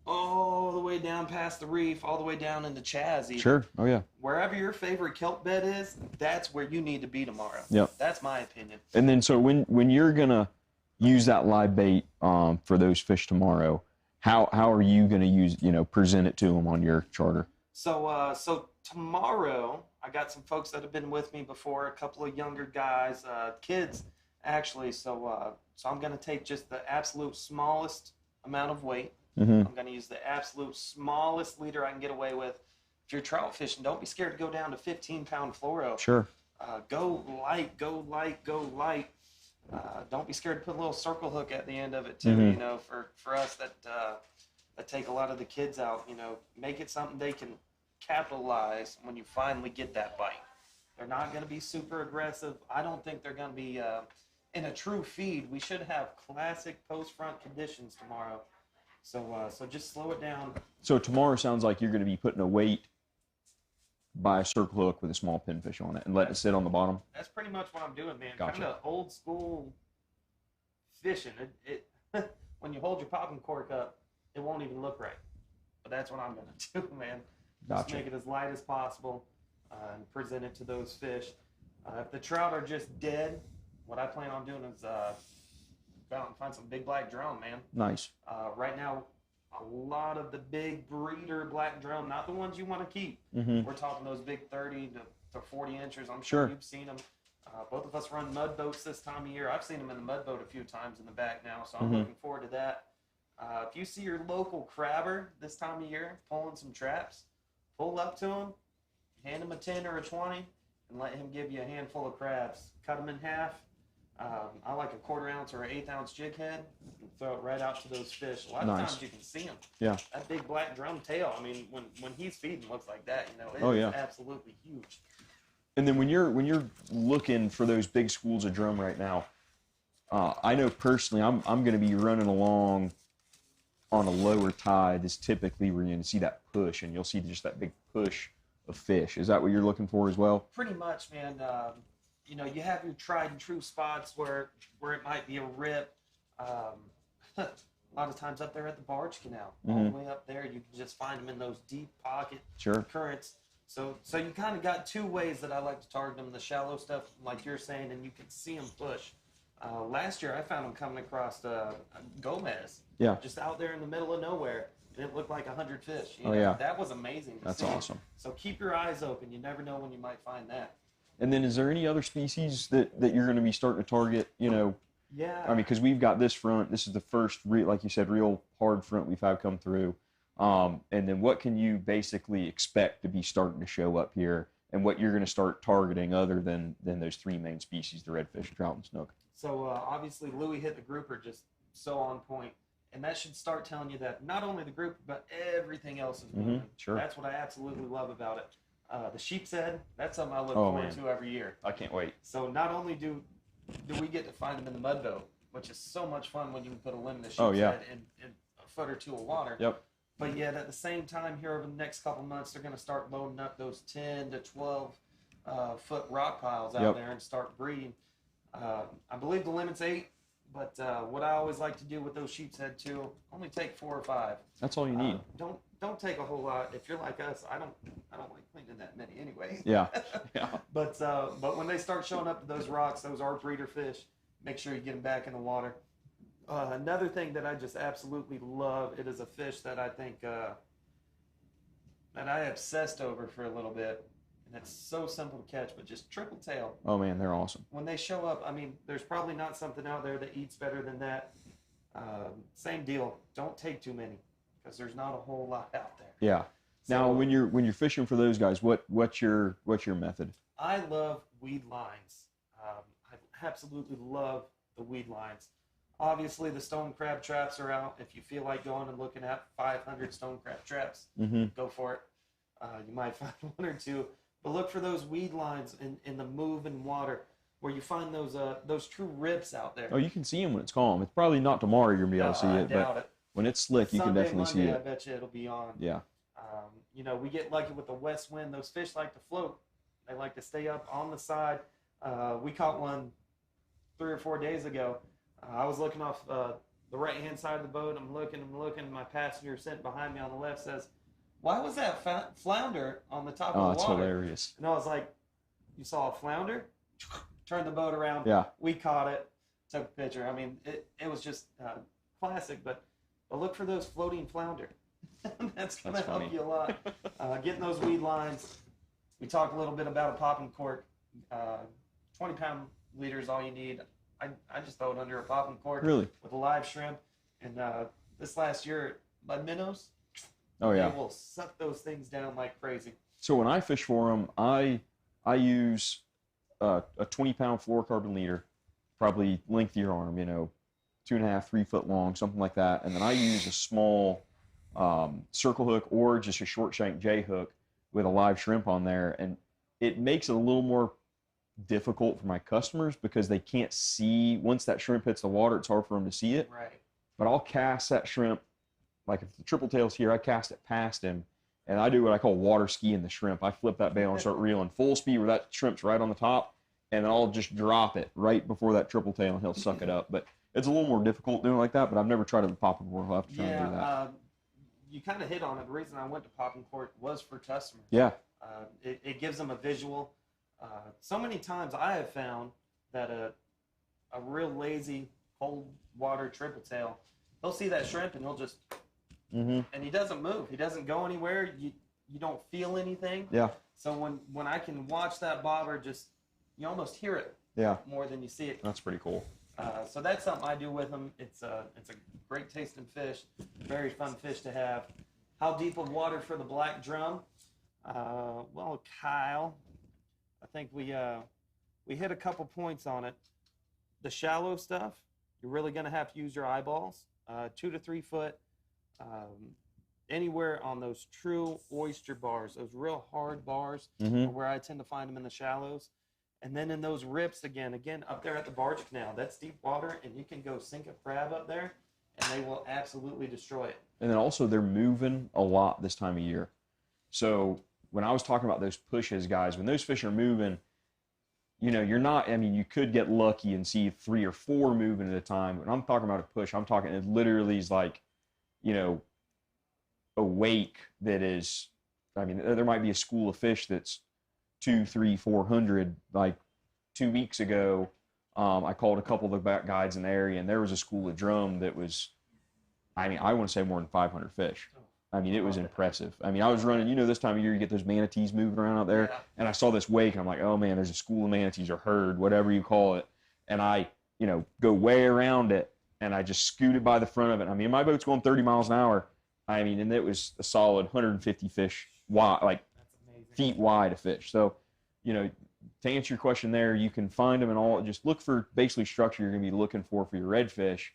all the way down past the reef, all the way down into Chaz even. Sure. Oh yeah. Wherever your favorite kelp bed is, that's where you need to be tomorrow. Yep. That's my opinion. And then so when you're gonna use that live bait for those fish tomorrow, how are you gonna present it to them on your charter? So tomorrow, I got some folks that have been with me before, a couple of younger guys, kids actually. So I'm gonna take just the absolute smallest amount of weight. I'm going to use the absolute smallest leader I can get away with. If you're trout fishing, don't be scared to go down to 15-pound fluoro. Sure. Go light. Don't be scared to put a little circle hook at the end of it too. You know, for us that take a lot of the kids out, you know, make it something they can capitalize when you finally get that bite. They're not going to be super aggressive. I don't think they're going to be in a true feed. We should have classic post-front conditions tomorrow. So just slow it down. So tomorrow sounds like you're going to be putting a weight by a circle hook with a small pinfish on it and letting it sit on the bottom? That's pretty much what I'm doing, man. Gotcha. Kind of old school fishing. It when you hold your popping cork up, it won't even look right. But that's what I'm going to do, man. Gotcha. Just make it as light as possible and present it to those fish. If the trout are just dead, what I plan on doing is go out and find some big black drum, man. Nice. Right now, a lot of the big breeder black drum, not the ones you want to keep. We're talking those big 30 to 40 inches. I'm sure you've seen them. Both of us run mud boats this time of year. I've seen them in the mud boat a few times in the back now, so I'm looking forward to that. If you see your local crabber this time of year pulling some traps, pull up to him, hand him a 10 or a 20, and let him give you a handful of crabs. Cut them in half. I like a 1/4 ounce or an 1/8 ounce jig head and throw it right out to those fish. A lot of times you can see them. Yeah. That big black drum tail, I mean, when he's feeding looks like that, you know, it's absolutely huge. And then when you're looking for those big schools of drum right now, I know personally I'm going to be running along on a lower tide is typically where you're going to see that push, and you'll see just that big push of fish. Is that what you're looking for as well? Pretty much, man. You know, you have your tried and true spots where it might be a rip. A lot of times up there at the barge canal, all the way up there, you can just find them in those deep pocket currents. So you kind of got two ways that I like to target them: the shallow stuff, like you're saying, and you can see them push. Last year, I found them coming across Gomez, just out there in the middle of nowhere, and it looked like 100 fish. You know, that was amazing to see. That's awesome. So keep your eyes open. You never know when you might find that. And then is there any other species that you're going to be starting to target, you know? Yeah. I mean, because we've got this front. This is the first, like you said, real hard front we've had come through. And then what can you basically expect to be starting to show up here, and what you're going to start targeting other than those three main species, the redfish, trout, and snook? So obviously Louie hit the grouper just so on point. And that should start telling you that not only the group, but everything else is moving. Sure. That's what I absolutely love about it. The sheep's head, that's something I look forward to every year. I can't wait. So not only do we get to find them in the mud boat, which is so much fun when you can put a limit of sheep's head in a foot or two of water. Yep. But yet at the same time here over the next couple months, they're going to start loading up those 10 to 12 foot rock piles out there and start breeding. I believe the limit's 8. But what I always like to do with those sheep's head too, only take 4 or 5. That's all you need. Don't take a whole lot. If you're like us, I don't like cleaning that many anyway. Yeah. But when they start showing up to those rocks, those are breeder fish. make sure you get them back in the water. Another thing that I just absolutely love, it is a fish that I think that I obsessed over for a little bit, and it's so simple to catch, but just triple tail. Oh man, they're awesome. When they show up, I mean, there's probably not something out there that eats better than that. Same deal. Don't take too many because there's not a whole lot out there. Yeah. Now, So, when you're fishing for those guys, what's your method? I love weed lines. I absolutely love the weed lines. Obviously, the stone crab traps are out. If you feel like going and looking at 500 stone crab traps, go for it. You might find one or two, but look for those weed lines in the moving water where you find those true rips out there. Oh, you can see them when it's calm. It's probably not tomorrow you're gonna be able to see I it, doubt but it. when it's slick, you can Sunday, definitely Monday, see I it. bet you it'll be on. Yeah. You know, we get lucky with the west wind. Those fish like to float. They like to stay up on the side. We caught one 3 or 4 days ago. I was looking off the right-hand side of the boat. I'm looking. My passenger sitting behind me on the left says, "Why was that flounder on the top Oh, of the that's water?" hilarious. And I was like, "You saw a flounder?" Turned the boat around. Yeah. We caught it. Took a picture. I mean, it was just classic. But look for those floating flounder. That's going to help funny. you a lot. Getting those weed lines. We talked a little bit about a popping cork. 20-pound leader is all you need. I just throw it under a popping cork Really? with a live shrimp. And this last year, mud minnows, Oh yeah. they will suck those things down like crazy. So when I fish for them, I use a 20-pound fluorocarbon leader, probably length of your arm, 2.5, 3 foot long, something like that. And then I use a small circle hook or just a short shank J hook with a live shrimp on there. And it makes it a little more difficult for my customers because they can't see. Once that shrimp hits the water, it's hard for them to see it. Right. But I'll cast that shrimp, like if the triple tail's here, I cast it past him, and I do what I call water skiing the shrimp. I flip that bail and start reeling full speed where that shrimp's right on the top, and then I'll just drop it right before that triple tail, and he'll suck it up. But it's a little more difficult doing it like that, but I've never tried it with popping cork. I'll have to try and do that. You kind of hit on it. The reason I went to popping cork was for customers. Yeah. It gives them a visual. So many times I have found that a real lazy cold water triple tail, he'll see that shrimp and he'll just, and he doesn't move. He doesn't go anywhere. You don't feel anything. Yeah. So when I can watch that bobber, just you almost hear it. Yeah. More than you see it. That's pretty cool. So that's something I do with them. It's a great tasting fish, very fun fish to have. How deep of water for the black drum? Well, Kyle, I think we hit a couple points on it. The shallow stuff, you're really going to have to use your eyeballs. 2 to 3 foot, anywhere on those true oyster bars, those real hard bars, are where I tend to find them in the shallows. And then in those rips, again, up there at the barge canal, that's deep water, and you can go sink a crab up there, and they will absolutely destroy it. And then also they're moving a lot this time of year. So when I was talking about those pushes, guys, when those fish are moving, you're not, you could get lucky and see 3 or 4 moving at a time. When I'm talking about a push, I'm talking, it literally is like, a wake that is, there might be a school of fish that's 200, 300, 400. Like 2 weeks ago, I called a couple of the back guides in the area, and there was a school of drum that was, I want to say more than 500 fish. It was impressive. I was running, this time of year you get those manatees moving around out there, and I saw this wake, and I'm like, oh man, there's a school of manatees or herd, whatever you call it. And I, go way around it, and I just scooted by the front of it. My boat's going 30 miles an hour. And it was a solid 150 fish wide, like feet wide of fish. So, to answer your question there, you can find them and all. Just look for basically structure you're going to be looking for your redfish,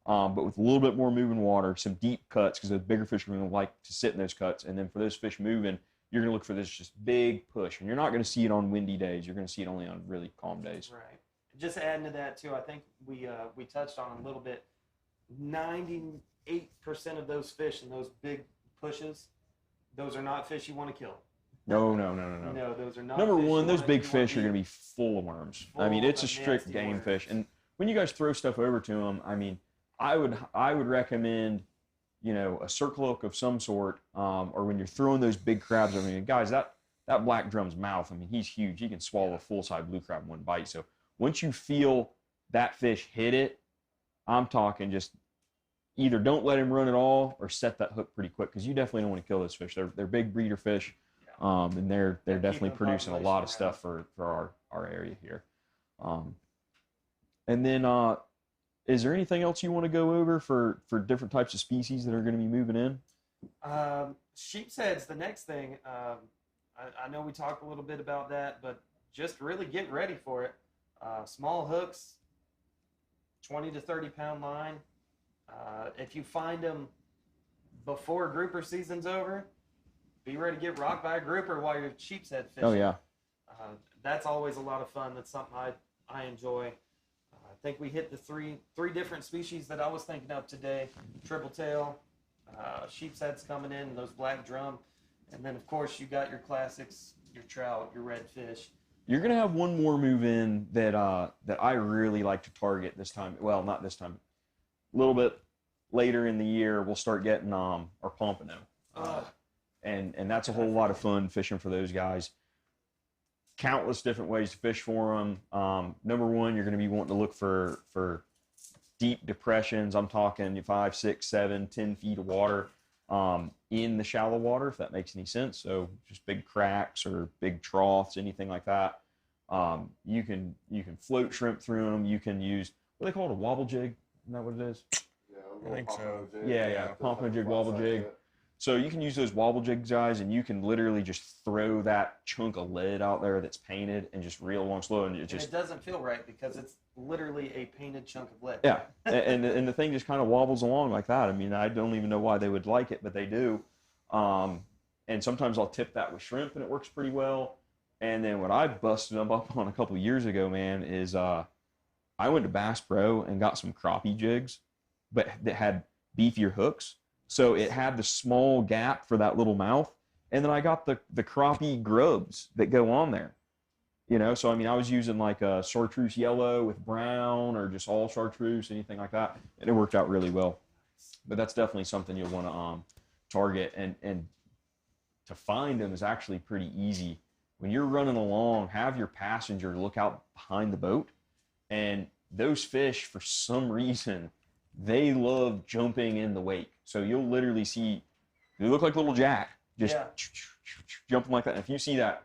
but with a little bit more moving water, some deep cuts, because those bigger fish are going to like to sit in those cuts. And then for those fish moving, you're going to look for this just big push. And you're not going to see it on windy days. You're going to see it only on really calm days. Right. Just adding to that, too, I think we touched on a little bit. 98% of those fish and those big pushes, those are not fish you want to kill. No. No, those are not. Number fish one, you those wanna- big you wanna fish are eat. going to be full of worms. Full It's a of strict nasty game worms. fish. And when you guys throw stuff over to them, I would recommend, a circle hook of some sort, or when you're throwing those big crabs. Guys, that black drum's mouth, he's huge. He can swallow a full-size blue crab in one bite. So once you feel that fish hit it, I'm talking just either don't let him run at all or set that hook pretty quick, because you definitely don't want to kill those fish. They're big breeder fish, and they're definitely producing a lot of stuff for our area here. And then is there anything else you want to go over for different types of species that are going to be moving in? Sheep's head's the next thing. I know we talked a little bit about that, but just really get ready for it. Small hooks, 20 to 30 pound line. If you find them before grouper season's over, be ready to get rocked by a grouper while you're sheep's head fishing. Oh, yeah. That's always a lot of fun. That's something I enjoy. I think we hit the three different species that I was thinking of today. Triple tail, sheep's head's coming in, those black drum. And then, of course, you got your classics, your trout, your redfish. You're going to have one more move in that I really like to target this time. Well, not this time. A little bit later in the year, we'll start getting our pompano. And that's a whole lot of fun fishing for those guys. Countless different ways to fish for them. Number one, you're going to be wanting to look for deep depressions. I'm talking 5, 6, 7, 10 feet of water in the shallow water, if that makes any sense. So just big cracks or big troughs, anything like that. You can float shrimp through them. You can use, what do they call it, a wobble jig? Isn't that what it is? Yeah, I think so. Yeah, pompano jig, wobble jig. So you can use those wobble jig guys, and you can literally just throw that chunk of lead out there that's painted and just reel along slow, and it doesn't feel right because it's literally a painted chunk of lead. Yeah, and the thing just kind of wobbles along like that. I mean, I don't even know why they would like it, but they do. And sometimes I'll tip that with shrimp, and it works pretty well. And then what I busted them up on a couple of years ago, man, is I went to Bass Pro and got some crappie jigs, but that had beefier hooks. So it had the small gap for that little mouth. And then I got the crappie grubs that go on there. You know, so I mean, I was using like a chartreuse yellow with brown or just all chartreuse, anything like that. And it worked out really well. But that's definitely something you'll want to target. And to find them is actually pretty easy. When you're running along, have your passenger look out behind the boat. And those fish, for some reason, they love jumping in the wake. So you'll literally see, they look like little jack, just jumping like that. And if you see that,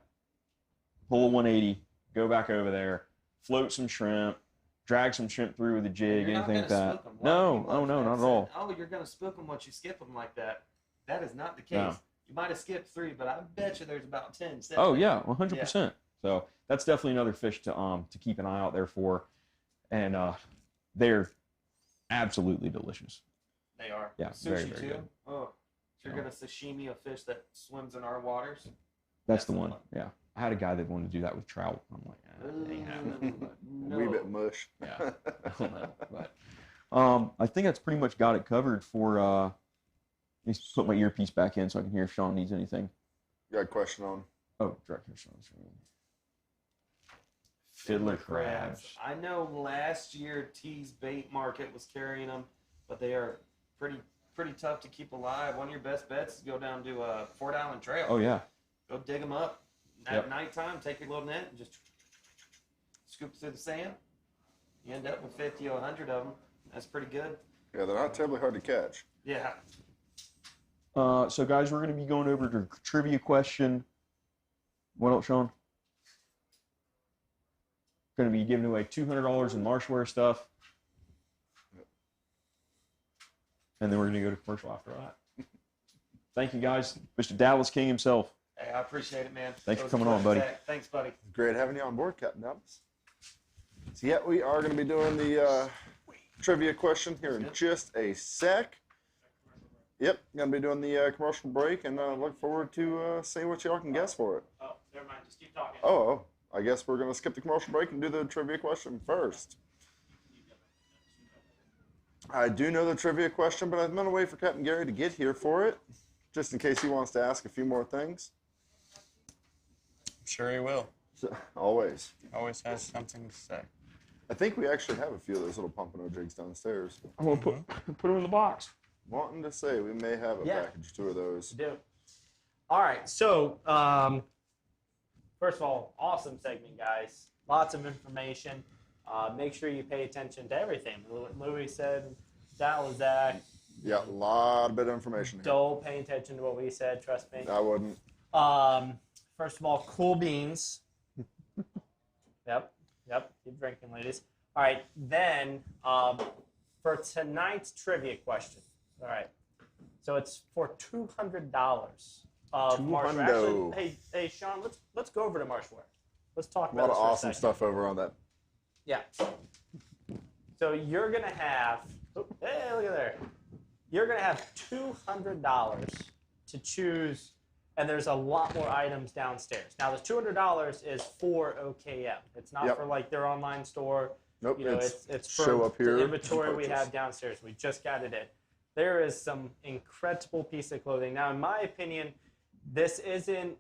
pull a 180, go back over there, float some shrimp, drag some shrimp through with a jig, anything like that. No, not at all. Oh, you're going to spook them once you skip them like that. That is not the case. No. You might have skipped 3, but I bet you there's about 10. Oh, yeah, 100%. Yeah. So that's definitely another fish to keep an eye out there for. And they're absolutely delicious. They are. Yeah, sushi very, very too. good. Oh, if you're gonna sashimi a fish that swims in our waters. That's the one. Yeah, I had a guy that wanted to do that with trout. I'm like, ain't happening. A wee bit mush. Yeah, I don't know. But I think that's pretty much got it covered for. Let me put my earpiece back in so I can hear if Sean needs anything. You got a question on? Oh, director Sean's fiddler crabs. I know last year T's Bait Market was carrying them, but they are pretty tough to keep alive. One of your best bets is go down to Fort Allen Trail. Oh yeah. Go dig them up at nighttime. Take your little net and just scoop through the sand. You end up with 50 or 100 of them. That's pretty good. Yeah, they're not terribly hard to catch. Yeah. So guys, we're going to be going over to trivia question. What else, Sean? Going to be giving away $200 in marshware stuff. And then we're going to go to commercial after that. Thank you, guys. Mr. Dallas King himself. Hey, I appreciate it, man. Thanks for coming on, buddy. Thanks, buddy. Great having you on board, Captain Dallas. So, yeah, we are going to be doing the trivia question here in just a sec. Yep, going to be doing the commercial break, and look forward to seeing what y'all can guess for it. Oh, never mind. Just keep talking. Oh, I guess we're going to skip the commercial break and do the trivia question first. I do know the trivia question, but I'm going to wait for Captain Gary to get here for it, just in case he wants to ask a few more things. Sure he will. So, always. Always has something to say. I think we actually have a few of those little pompano jigs downstairs. I'm going to put them in the box. Wanting to say we may have a package or 2 of those. Do. All right, so first of all, awesome segment, guys. Lots of information. Make sure you pay attention to everything. Louie said, that was Zac. Yeah, a lot of bit of information here. Don't pay attention to what we said, trust me. I wouldn't. First of all, cool beans. Yep. Keep drinking, ladies. All right, then for tonight's trivia question. All right, so it's for $200 of Marshware. Actually, hey, Sean, let's go over to Marshware. Let's talk about a lot of this for a awesome second. stuff over on that. Yeah. So you're gonna have. Hey, look at there. You're gonna have $200 to choose. And there's a lot more items downstairs. Now, this $200 is for OKM. It's not for like their online store. Nope. You know, it's for show up here the inventory we purchase. have downstairs. We just got it in. There is some incredible piece of clothing. Now, in my opinion, this isn't.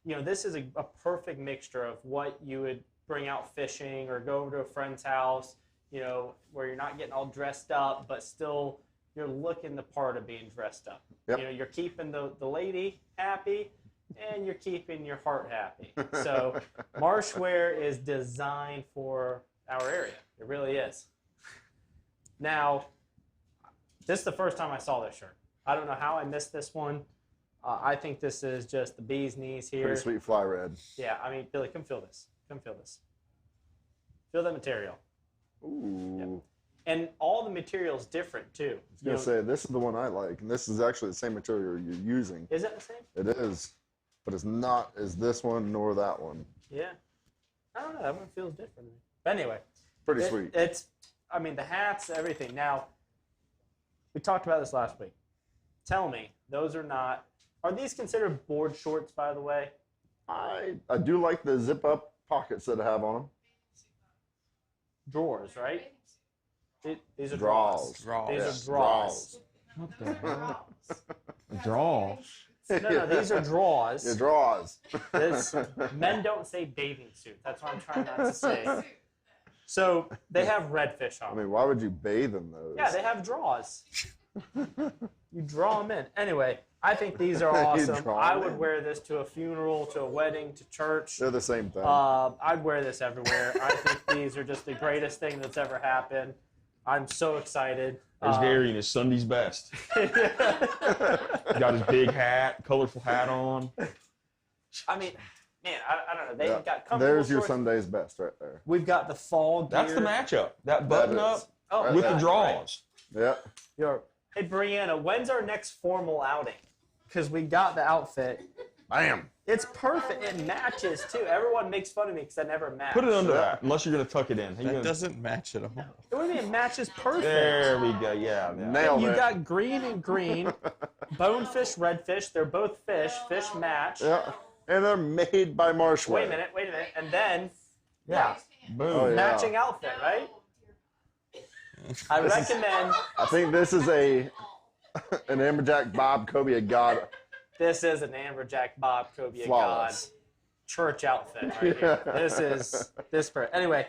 This is a perfect mixture of what you would bring out fishing or go over to a friend's house. You know, where you're not getting all dressed up, but still. You're looking the part of being dressed up. Yep. You know, you're keeping the lady happy, and you're keeping your heart happy. So Marshware is designed for our area. It really is. Now, this is the first time I saw this shirt. I don't know how I missed this one. I think this is just the bee's knees here. Pretty sweet fly red. Yeah, I mean, Billy, come feel this. Come feel this. Feel that material. Ooh. Yep. And all the material's different, too. I was going to say, this is the one I like, and this is actually the same material you're using. Is it the same? It is, but it's not as this one nor that one. Yeah. I don't know. That one feels different to me. But anyway. Pretty sweet. I mean, the hats, everything. Now, we talked about this last week. Tell me, those are these considered board shorts, by the way? I do like the zip-up pockets that I have on them. Drawers, right? These are Draws. These are draws. What the hell? Draws. No, these are draws. Yeah, draws. Men don't say bathing suit. That's what I'm trying not to say. So they have redfish on I them. mean, why would you bathe in those? Yeah, they have draws. You draw them in. Anyway, I think these are awesome. I would wear this to a funeral, to a wedding, to church. They're the same thing. I'd wear this everywhere. I think these are just the greatest thing that's ever happened. I'm so excited. There's Gary in his Sunday's best. Got his big hat, colorful hat on. I mean, man, I don't know. They've got comfortable There's your shorts. Sunday's best right there. We've got the fall gear. That's the matchup. That button up Oh, with the yeah, draws. Yeah. Hey, Brianna, when's our next formal outing? Because we got the outfit. Bam. It's perfect. It matches, too. Everyone makes fun of me because I never match. Put it under that, unless you're going to tuck it in. That doesn't match at all. What do you mean? It matches perfect. There we go. Yeah. Nailed You it. got green and green, bonefish, redfish. They're both fish. Fish match. Yeah. And they're made by Marshware. Wait a minute. And then, Boom. Oh, yeah. matching outfit, right? I recommend. I think this is an Amberjack Bob Cobia God. This is an Amberjack Bob Cobia God Flawless. church outfit right here. This is anyway.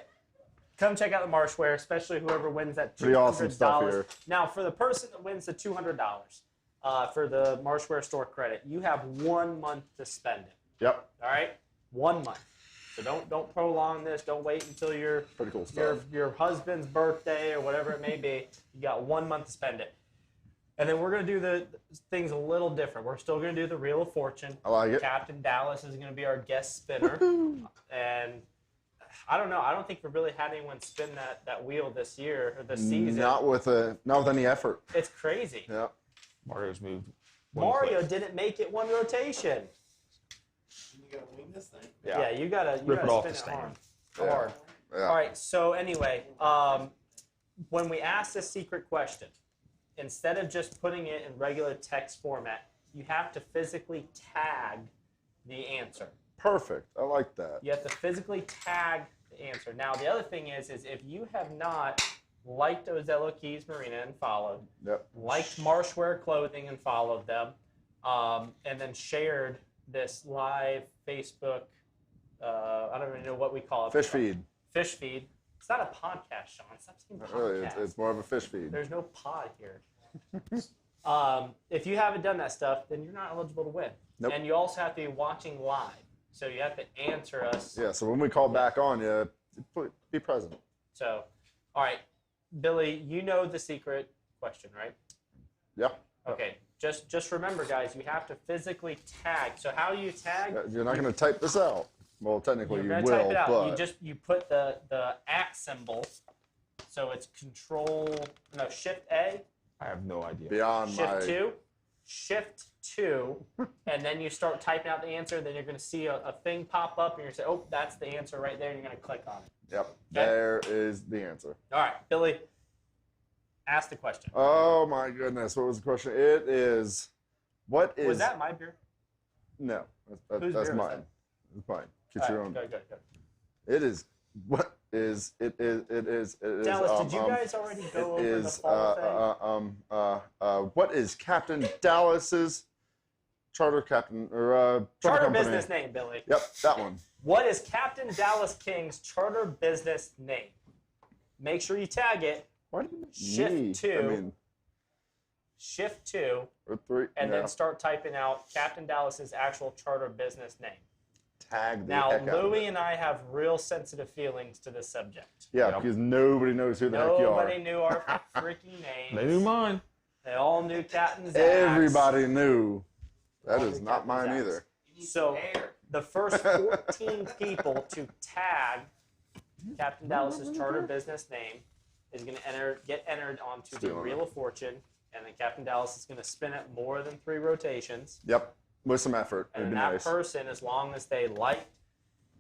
Come check out the Marshware, especially whoever wins that $200. Pretty awesome stuff here. Now, for the person that wins the $200 for the Marshware store credit, you have 1 month to spend it. Yep. All right, 1 month. So don't prolong this. Don't wait until your Pretty cool stuff. your husband's birthday or whatever it may be. You got 1 month to spend it. And then we're going to do the things a little different. We're still going to do the Reel of Fortune. I like it. Captain Dallas is going to be our guest spinner. And I don't know. I don't think we've really had anyone spin that wheel this year or this season. Not with any effort. It's crazy. Yeah. Mario's moved. Mario didn't make it one rotation. You gotta wing this thing. Yeah, you gotta Rip it off spin the it stand. hard. Yeah. All right. So anyway, when we ask this secret question, instead of just putting it in regular text format, you have to physically tag the answer. Perfect. I like that. You have to physically tag the answer. Now, the other thing is if you have not liked Ozello Keys Marina and followed, liked Marshware Clothing and followed them, and then shared this live Facebook, I don't even know what we call it. Fish feed. Fish feed. It's not a podcast, Sean. Stop saying Not really. podcast. It's more of a fish feed. There's no pod here. If you haven't done that stuff, then you're not eligible to win. Nope. And you also have to be watching live. So you have to answer us. Yeah, so when we call back on you, be present. So, all right, Billy, you know the secret question, right? Yeah. Okay. Just remember, guys, you have to physically tag. So how do you tag? You're not going to type this out. Well, technically you You're will, gonna type it out. but You put the @ symbol. So it's Shift A, I have no idea. beyond Shift my 2, Shift 2, and then you start typing out the answer. Then you're going to see a thing pop up, and you're going to say, "Oh, that's the answer right there." And you're going to click on it. Yep. There is the answer. All right, Billy, ask the question. Oh my goodness! What was the question? It is, what is? Was that my beer? No, Whose that's beer was mine. It's mine. Get All your right, own. Go. It is. What is? It is. Dallas, did you guys already go over the fall thing? What is Captain Dallas's charter captain or Charter company? business name, Billy. Yep, that one. What is Captain Dallas King's charter business name? Make sure you tag it. Why do you me? Shift 2. I mean, Shift 2, or 3. and yeah. then start typing out Captain Dallas's actual charter business name. Tag the Now, heck out of Louie it. and I have real sensitive feelings to this subject. Yeah, because nobody knows who the heck you are. Nobody knew our freaking names. They knew mine. They all knew Captain Zac. Everybody knew. That All is knew not Captain mine Zac's. either. So the first 14 people to tag Captain Dallas's charter business name is going to get entered onto the Stealing Wheel of Fortune, and then Captain Dallas is going to spin it more than 3 rotations. Yep, with some effort. And It'd then be that nice. person, as long as they liked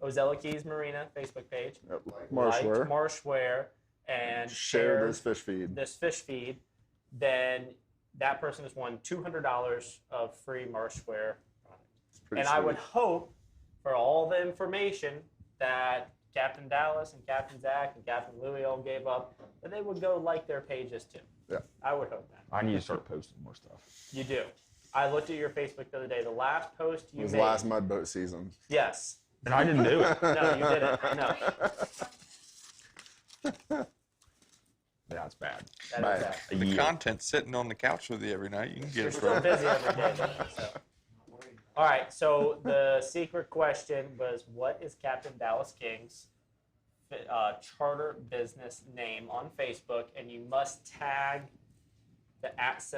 Ozello Keys Marina Facebook page, Yep. liked Marshware. Marshware, and Share shared this fish feed. this fish feed, then that person has won $200 of free Marshware. Pretty And I sweet. would hope for all the information that Captain Dallas and Captain Zac and Captain Louie all gave up, that they would go like their pages too. Yeah. I would hope that. I need to start posting more stuff. You do. I looked at your Facebook the other day. The last post It you was made. last mud boat season. Yes. And I didn't do it. No, you didn't. No. That's bad. That Bad. is bad. A The year. content's sitting on the couch with you every night. You can get You're it still from. busy every day. So. All right. So the secret question was, what is Captain Dallas King's charter business name on Facebook? And you must tag the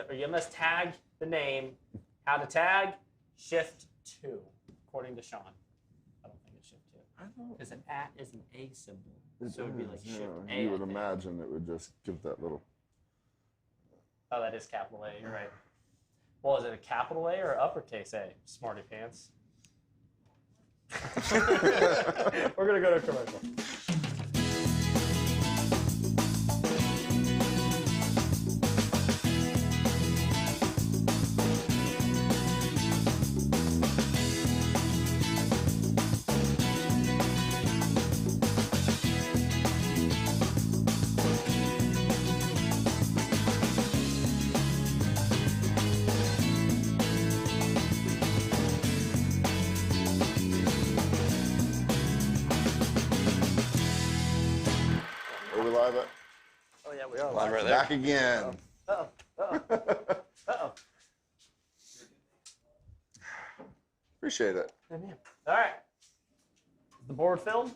or you must tag the name. How to tag? Shift 2, according to Sean. I don't think it's Shift 2. Because an @ is an A symbol. So it would be like Shift A. You I would think. imagine it would just give that little. Oh, that is capital A. You're right. Well, is it a capital A or uppercase A? Smarty pants. We're going to go to commercial. Are we live? Oh, yeah, we are Live live. right there. Back again. Uh-oh. Uh-oh. Uh-oh. Appreciate it. Amen. All right. Is the board filled?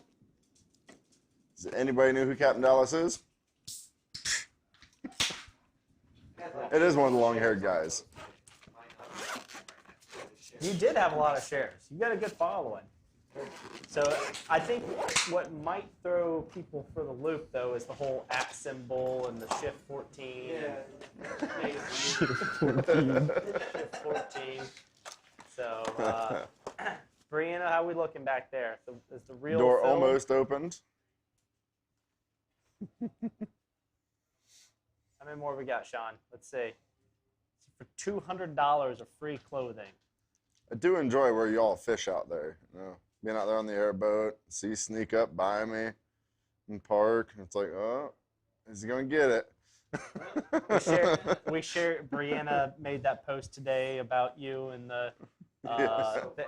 Does anybody know who Captain Dallas is? It is one of the long-haired guys. You did have a lot of shares. You got a good following. So I think what might throw people for the loop, though, is the whole @ symbol and the Shift 14. Shift 14. So, Brianna, how are we looking back there? Is the real Door filled? almost opened. How many more we got, Sean? Let's see. For $200 of free clothing. I do enjoy where y'all fish out there. You know, being out there on the airboat, see you sneak up by me and park. And it's like, oh, is he gonna get it? We shared. Brianna made that post today about you and the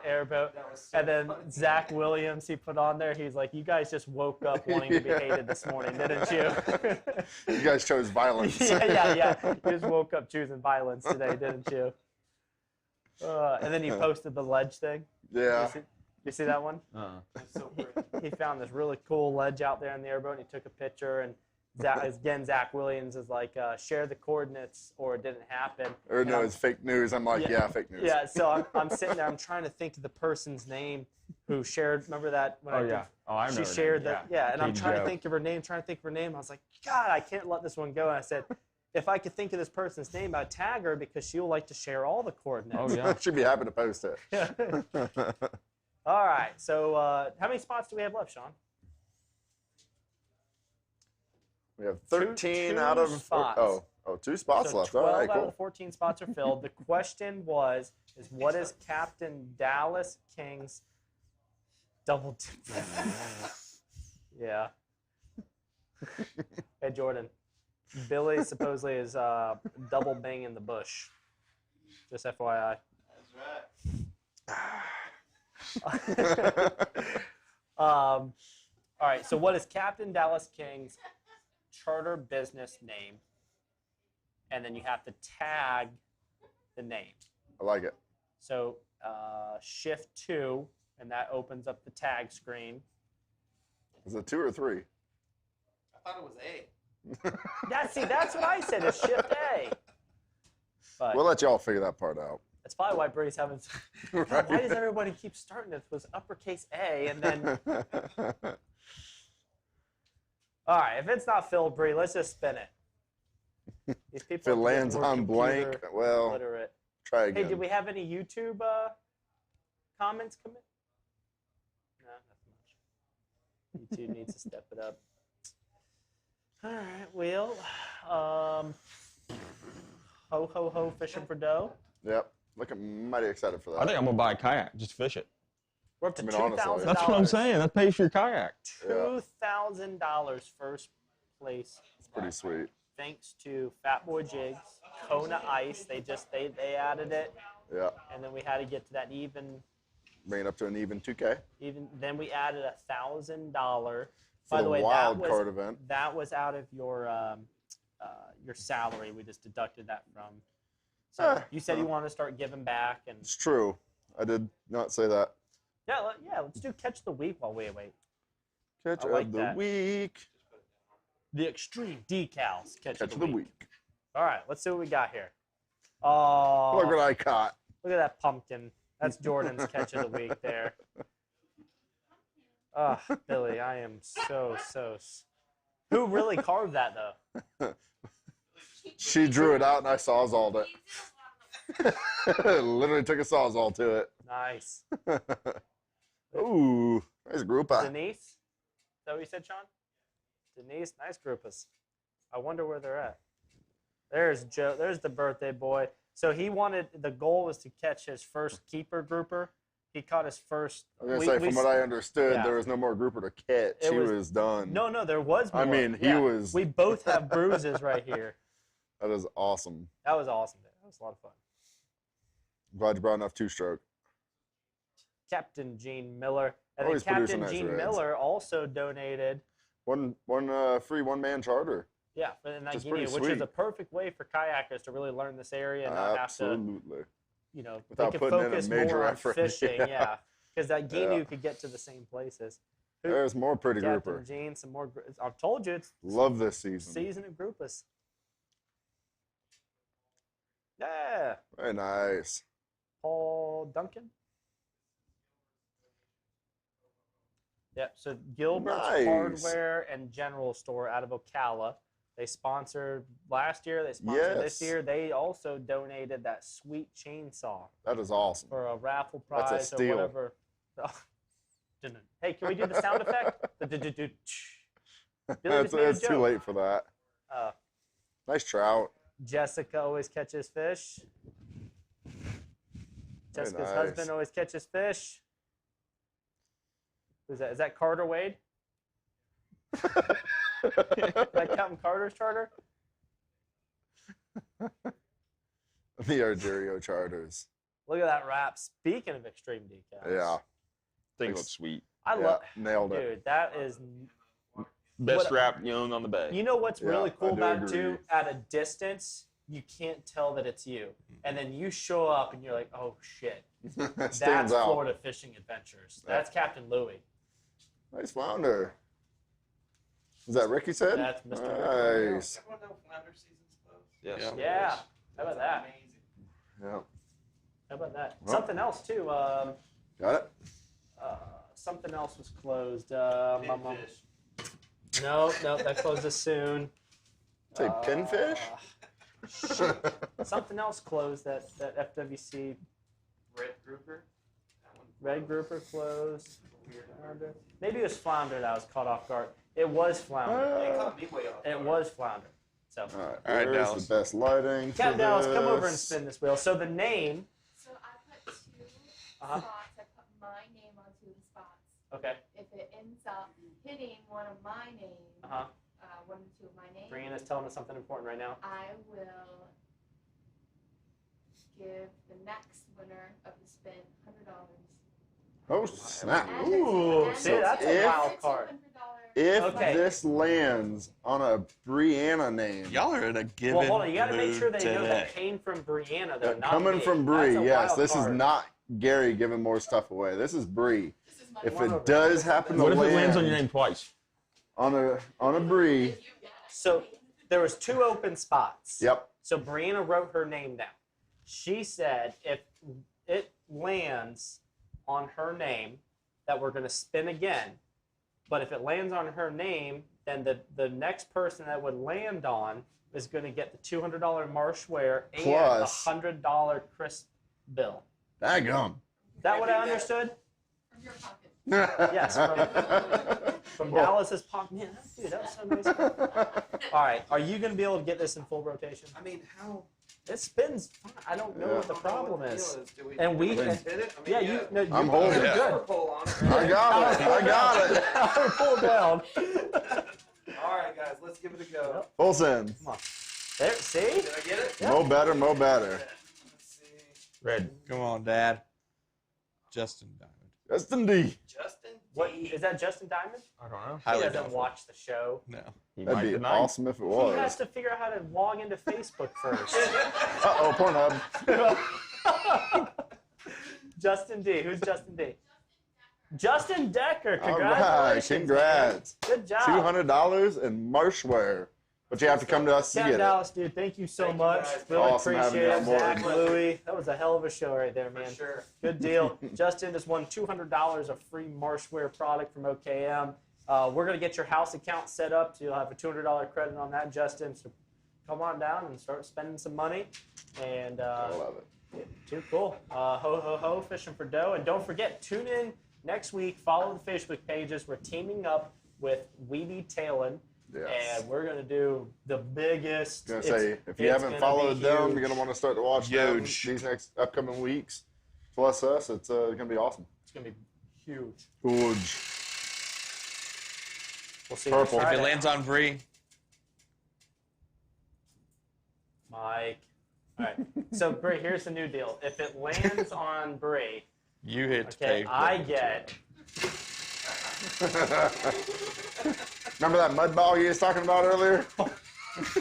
airboat, and then Zach Williams, he put on there. He's like, "You guys just woke up wanting to be hated this morning, didn't you?" You guys chose violence. yeah. You just woke up choosing violence today, didn't you? And then he posted the ledge thing. Yeah. You see that one? That's so pretty. He found this really cool ledge out there in the airboat, and he took a picture. And Zach Williams is like, share the coordinates, or it didn't happen. Or no, it's fake news. I'm like, yeah, fake news. Yeah, so I'm sitting there. I'm trying to think of the person's name who shared. Remember that? When I know. She her shared name. that. Yeah, and I'm Katie trying Jo. to think of her name. I was like, God, I can't let this one go. And I said, if I could think of this person's name, I'd tag her because she'll like to share all the coordinates. Oh yeah. She'd be happy to post it. All right. So how many spots do we have left, Sean? We have 13 Two out of spots. two spots So left. 12 All right, out of cool. the 14 spots are filled. The question is what is Captain Dallas King's double dip? Yeah. Hey, Jordan. Billy supposedly is double banging the bush. Just FYI. That's right. All right, so what is Captain Dallas King's charter business name? And then you have to tag the name. I like it. So shift 2, and that opens up the tag screen. Is it 2 or 3? I thought it was A. That's what I said, is shift A. But We'll let y'all figure that part out. that's probably why Brady's having. God, why does everybody keep starting this with uppercase A and then? All right, if it's not filled, Bree, let's just spin it. These people If it are getting lands more on blank, computer well, literate. try Hey, again. did we have any YouTube comments come in? No, nothing much. YouTube needs to step it up. All right, Will. Ho, ho, ho, fishing for dough. Yep. Looking mighty excited for that. I think I'm gonna buy a kayak just to fish it. We're up to I mean, honestly, $2,000. That's what I'm saying. That pays for your kayak. Yeah. $2,000 first place. It's pretty sweet. Thanks to Fatboy Jigs, Kona Ice. They added it, Yeah. and then we had to get to that even. Bring it up to an even 2K. Then we added $1,000. For By the the way, wild card event. that was out of your salary. We just deducted that from. So you said you want to start giving back, and It's true. I did not say that. yeah, let's do catch of the week while we wait. Catch I like of the that. week. The Extreme Decalz Catch Catch of the week. week. All right, let's see what we got here. Oh, Look what I caught. look at that pumpkin. That's Jordan's catch of the week there. Oh, Billy, I am so. Who really carved that, though? She drew it out and I sawzalled it. Literally took a sawzall to it. Nice. Ooh, nice grouper. Denise? Is that what you said, Sean? Denise, nice groupers. I wonder where they're at. There's Joe. There's the birthday boy. So the goal was to catch his first keeper grouper. He caught his first. I was going to say, from what I understood, yeah. there was no more grouper to catch. It He was- was done. No, there was more. I mean, he was. We both have bruises right here. That is awesome. That was awesome. That was a lot of fun. I'm glad you brought enough two-stroke. Captain Gene Miller. And Always then producing Captain nice Gene reds. Miller also donated. One free one-man charter. Yeah, for the Which is Nagini, pretty which is sweet. a perfect way for kayakers to really learn this area and not have to, Absolutely. they Without can putting in a focus major more on effort. fishing, Yeah. yeah. Because that Ginu Yeah. could get to the same places. There's more pretty Captain grouper. Gene, some more. I've told you it's Love this season. season of groupers. Yeah, Very nice. Paul Duncan. Yep. So Gilbert's Nice. Hardware and General Store out of Ocala. They sponsored last year. They sponsored this Yes. year. They also donated that sweet chainsaw That is awesome. for a raffle That's a prize or steal. whatever. Hey, can we do the sound effect? Billy just made a It's too joke. late for that. Nice trout. Jessica always catches fish. Very Jessica's nice. husband always catches fish. Who's that? Is that Carter Wade? Is that Captain Carter's charter? The Argerio charters. Look at that wrap. Speaking of extreme decals. Yeah. Thing looks sweet. I Yeah, love. nailed it. Dude, that is. Best What- wrap young on the bay. You know what's Yeah, really I cool do about it agree. too? At a distance, you can't tell that it's you. And then you show up and you're like, oh shit. Stands That's out. Florida Fishing Adventures. That's Captain Louie. Nice flounder. Is that Ricky said? That's Mr. Nice. Everyone know flounder season's closed? Yes. Yeah. How about that? Amazing. Yeah. How about that? Well. Something else too. Got it? Something else was closed. Pinfish. No, that closes soon. Say pinfish? Shit. Something else closed that FWC. Red grouper. That one. Red grouper closed. Flounder. Maybe it was flounder that I was caught off guard. It was flounder. They caught me way off. It was flounder. So, All right, All right, where's Dallas. the best lighting for Captain Dallas, come over and this? spin this wheel. So the name. So I put two Uh-huh. spots. I put my name on two of the spots. Okay. If it ends up hitting one of my names, Uh-huh. one or two of my names, Brianna's telling us something important right now. I will give the next winner of the spin $100. Oh, snap. Ooh, see, that's a if- wild card. If Okay. this lands on a Brianna name, Y'all are in a given Well, hold on. You got to make mood sure they know today. that came from Brianna, though. Not coming me. from That's Bree, a yes. wild This is card. not Gary giving more stuff away. This is Bree. This is my If One it over. does happen to What if it land lands on your name twice? on a Bree, So there was two open spots. yep. So Brianna wrote her name down. She said if it lands on her name, that we're going to spin again. But if it lands on her name, then the next person that would land on is going to get the $200 Marshware and Plus- the $100 crisp bill. Daggum. Is that what I understood? From your pocket. Yes. From Dallas's pocket. Man, dude, that was so nice. All right. Are you going to be able to get this in full rotation? I mean, how? It spins fine. I don't know Yeah. what the problem I don't know is. what the deal is. And we do can- hit it? I Yeah, mean, you. No, you I'm holding you're it. good. Power pole on it. I got it. I got it. Pull down. All right, guys, let's give it a go. Full send. Come on. There. See? Did I get it? Mo better, mo better. Let's see. Red. Come on, Dad. Justin Diamond. Justin D. Justin D. What is that? Justin Diamond? I don't know. He Highly doesn't doubtful. watch the show. No. He That'd might be tonight. awesome if it He has was. to figure out how to log into Facebook first. Uh-oh, Pornhub. Justin D. Who's Justin D? Justin Decker. All right, Congratulations. congrats. Man. Good job. $200 in Marshware. But you have to come to us to Captain get it. Dallas, dude, thank you so Thank you, much. guys. Really Awesome having appreciate you it. on board. Zach, Louie. That was a hell of a show right there, man. For sure. Good deal. Justin just won $200 of free Marshware product from OKM. We're going to get your house account set up, so you'll have a $200 credit on that, Justin. So come on down and start spending some money. And I love it. too cool. Ho, ho, ho, fishing for dough. And don't forget, tune in next week. Follow the Facebook pages. We're teaming up with Weeby Talon. Yes. And we're going to do the biggest. I was gonna say, if you it's haven't gonna followed be them, huge. you're gonna want to start to watch them Huge. these next upcoming weeks. Plus us, it's gonna be awesome. It's going to be huge. Huge. We'll see. Purple. You If Friday. it lands on Bree, Mike. All right. So, Bree, here's the new deal. If it lands on Bree, you hit okay, pay. I get. Remember that mud ball you was talking about earlier?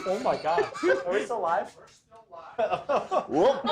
Oh my God. Are we still live? We're still live. Whoop.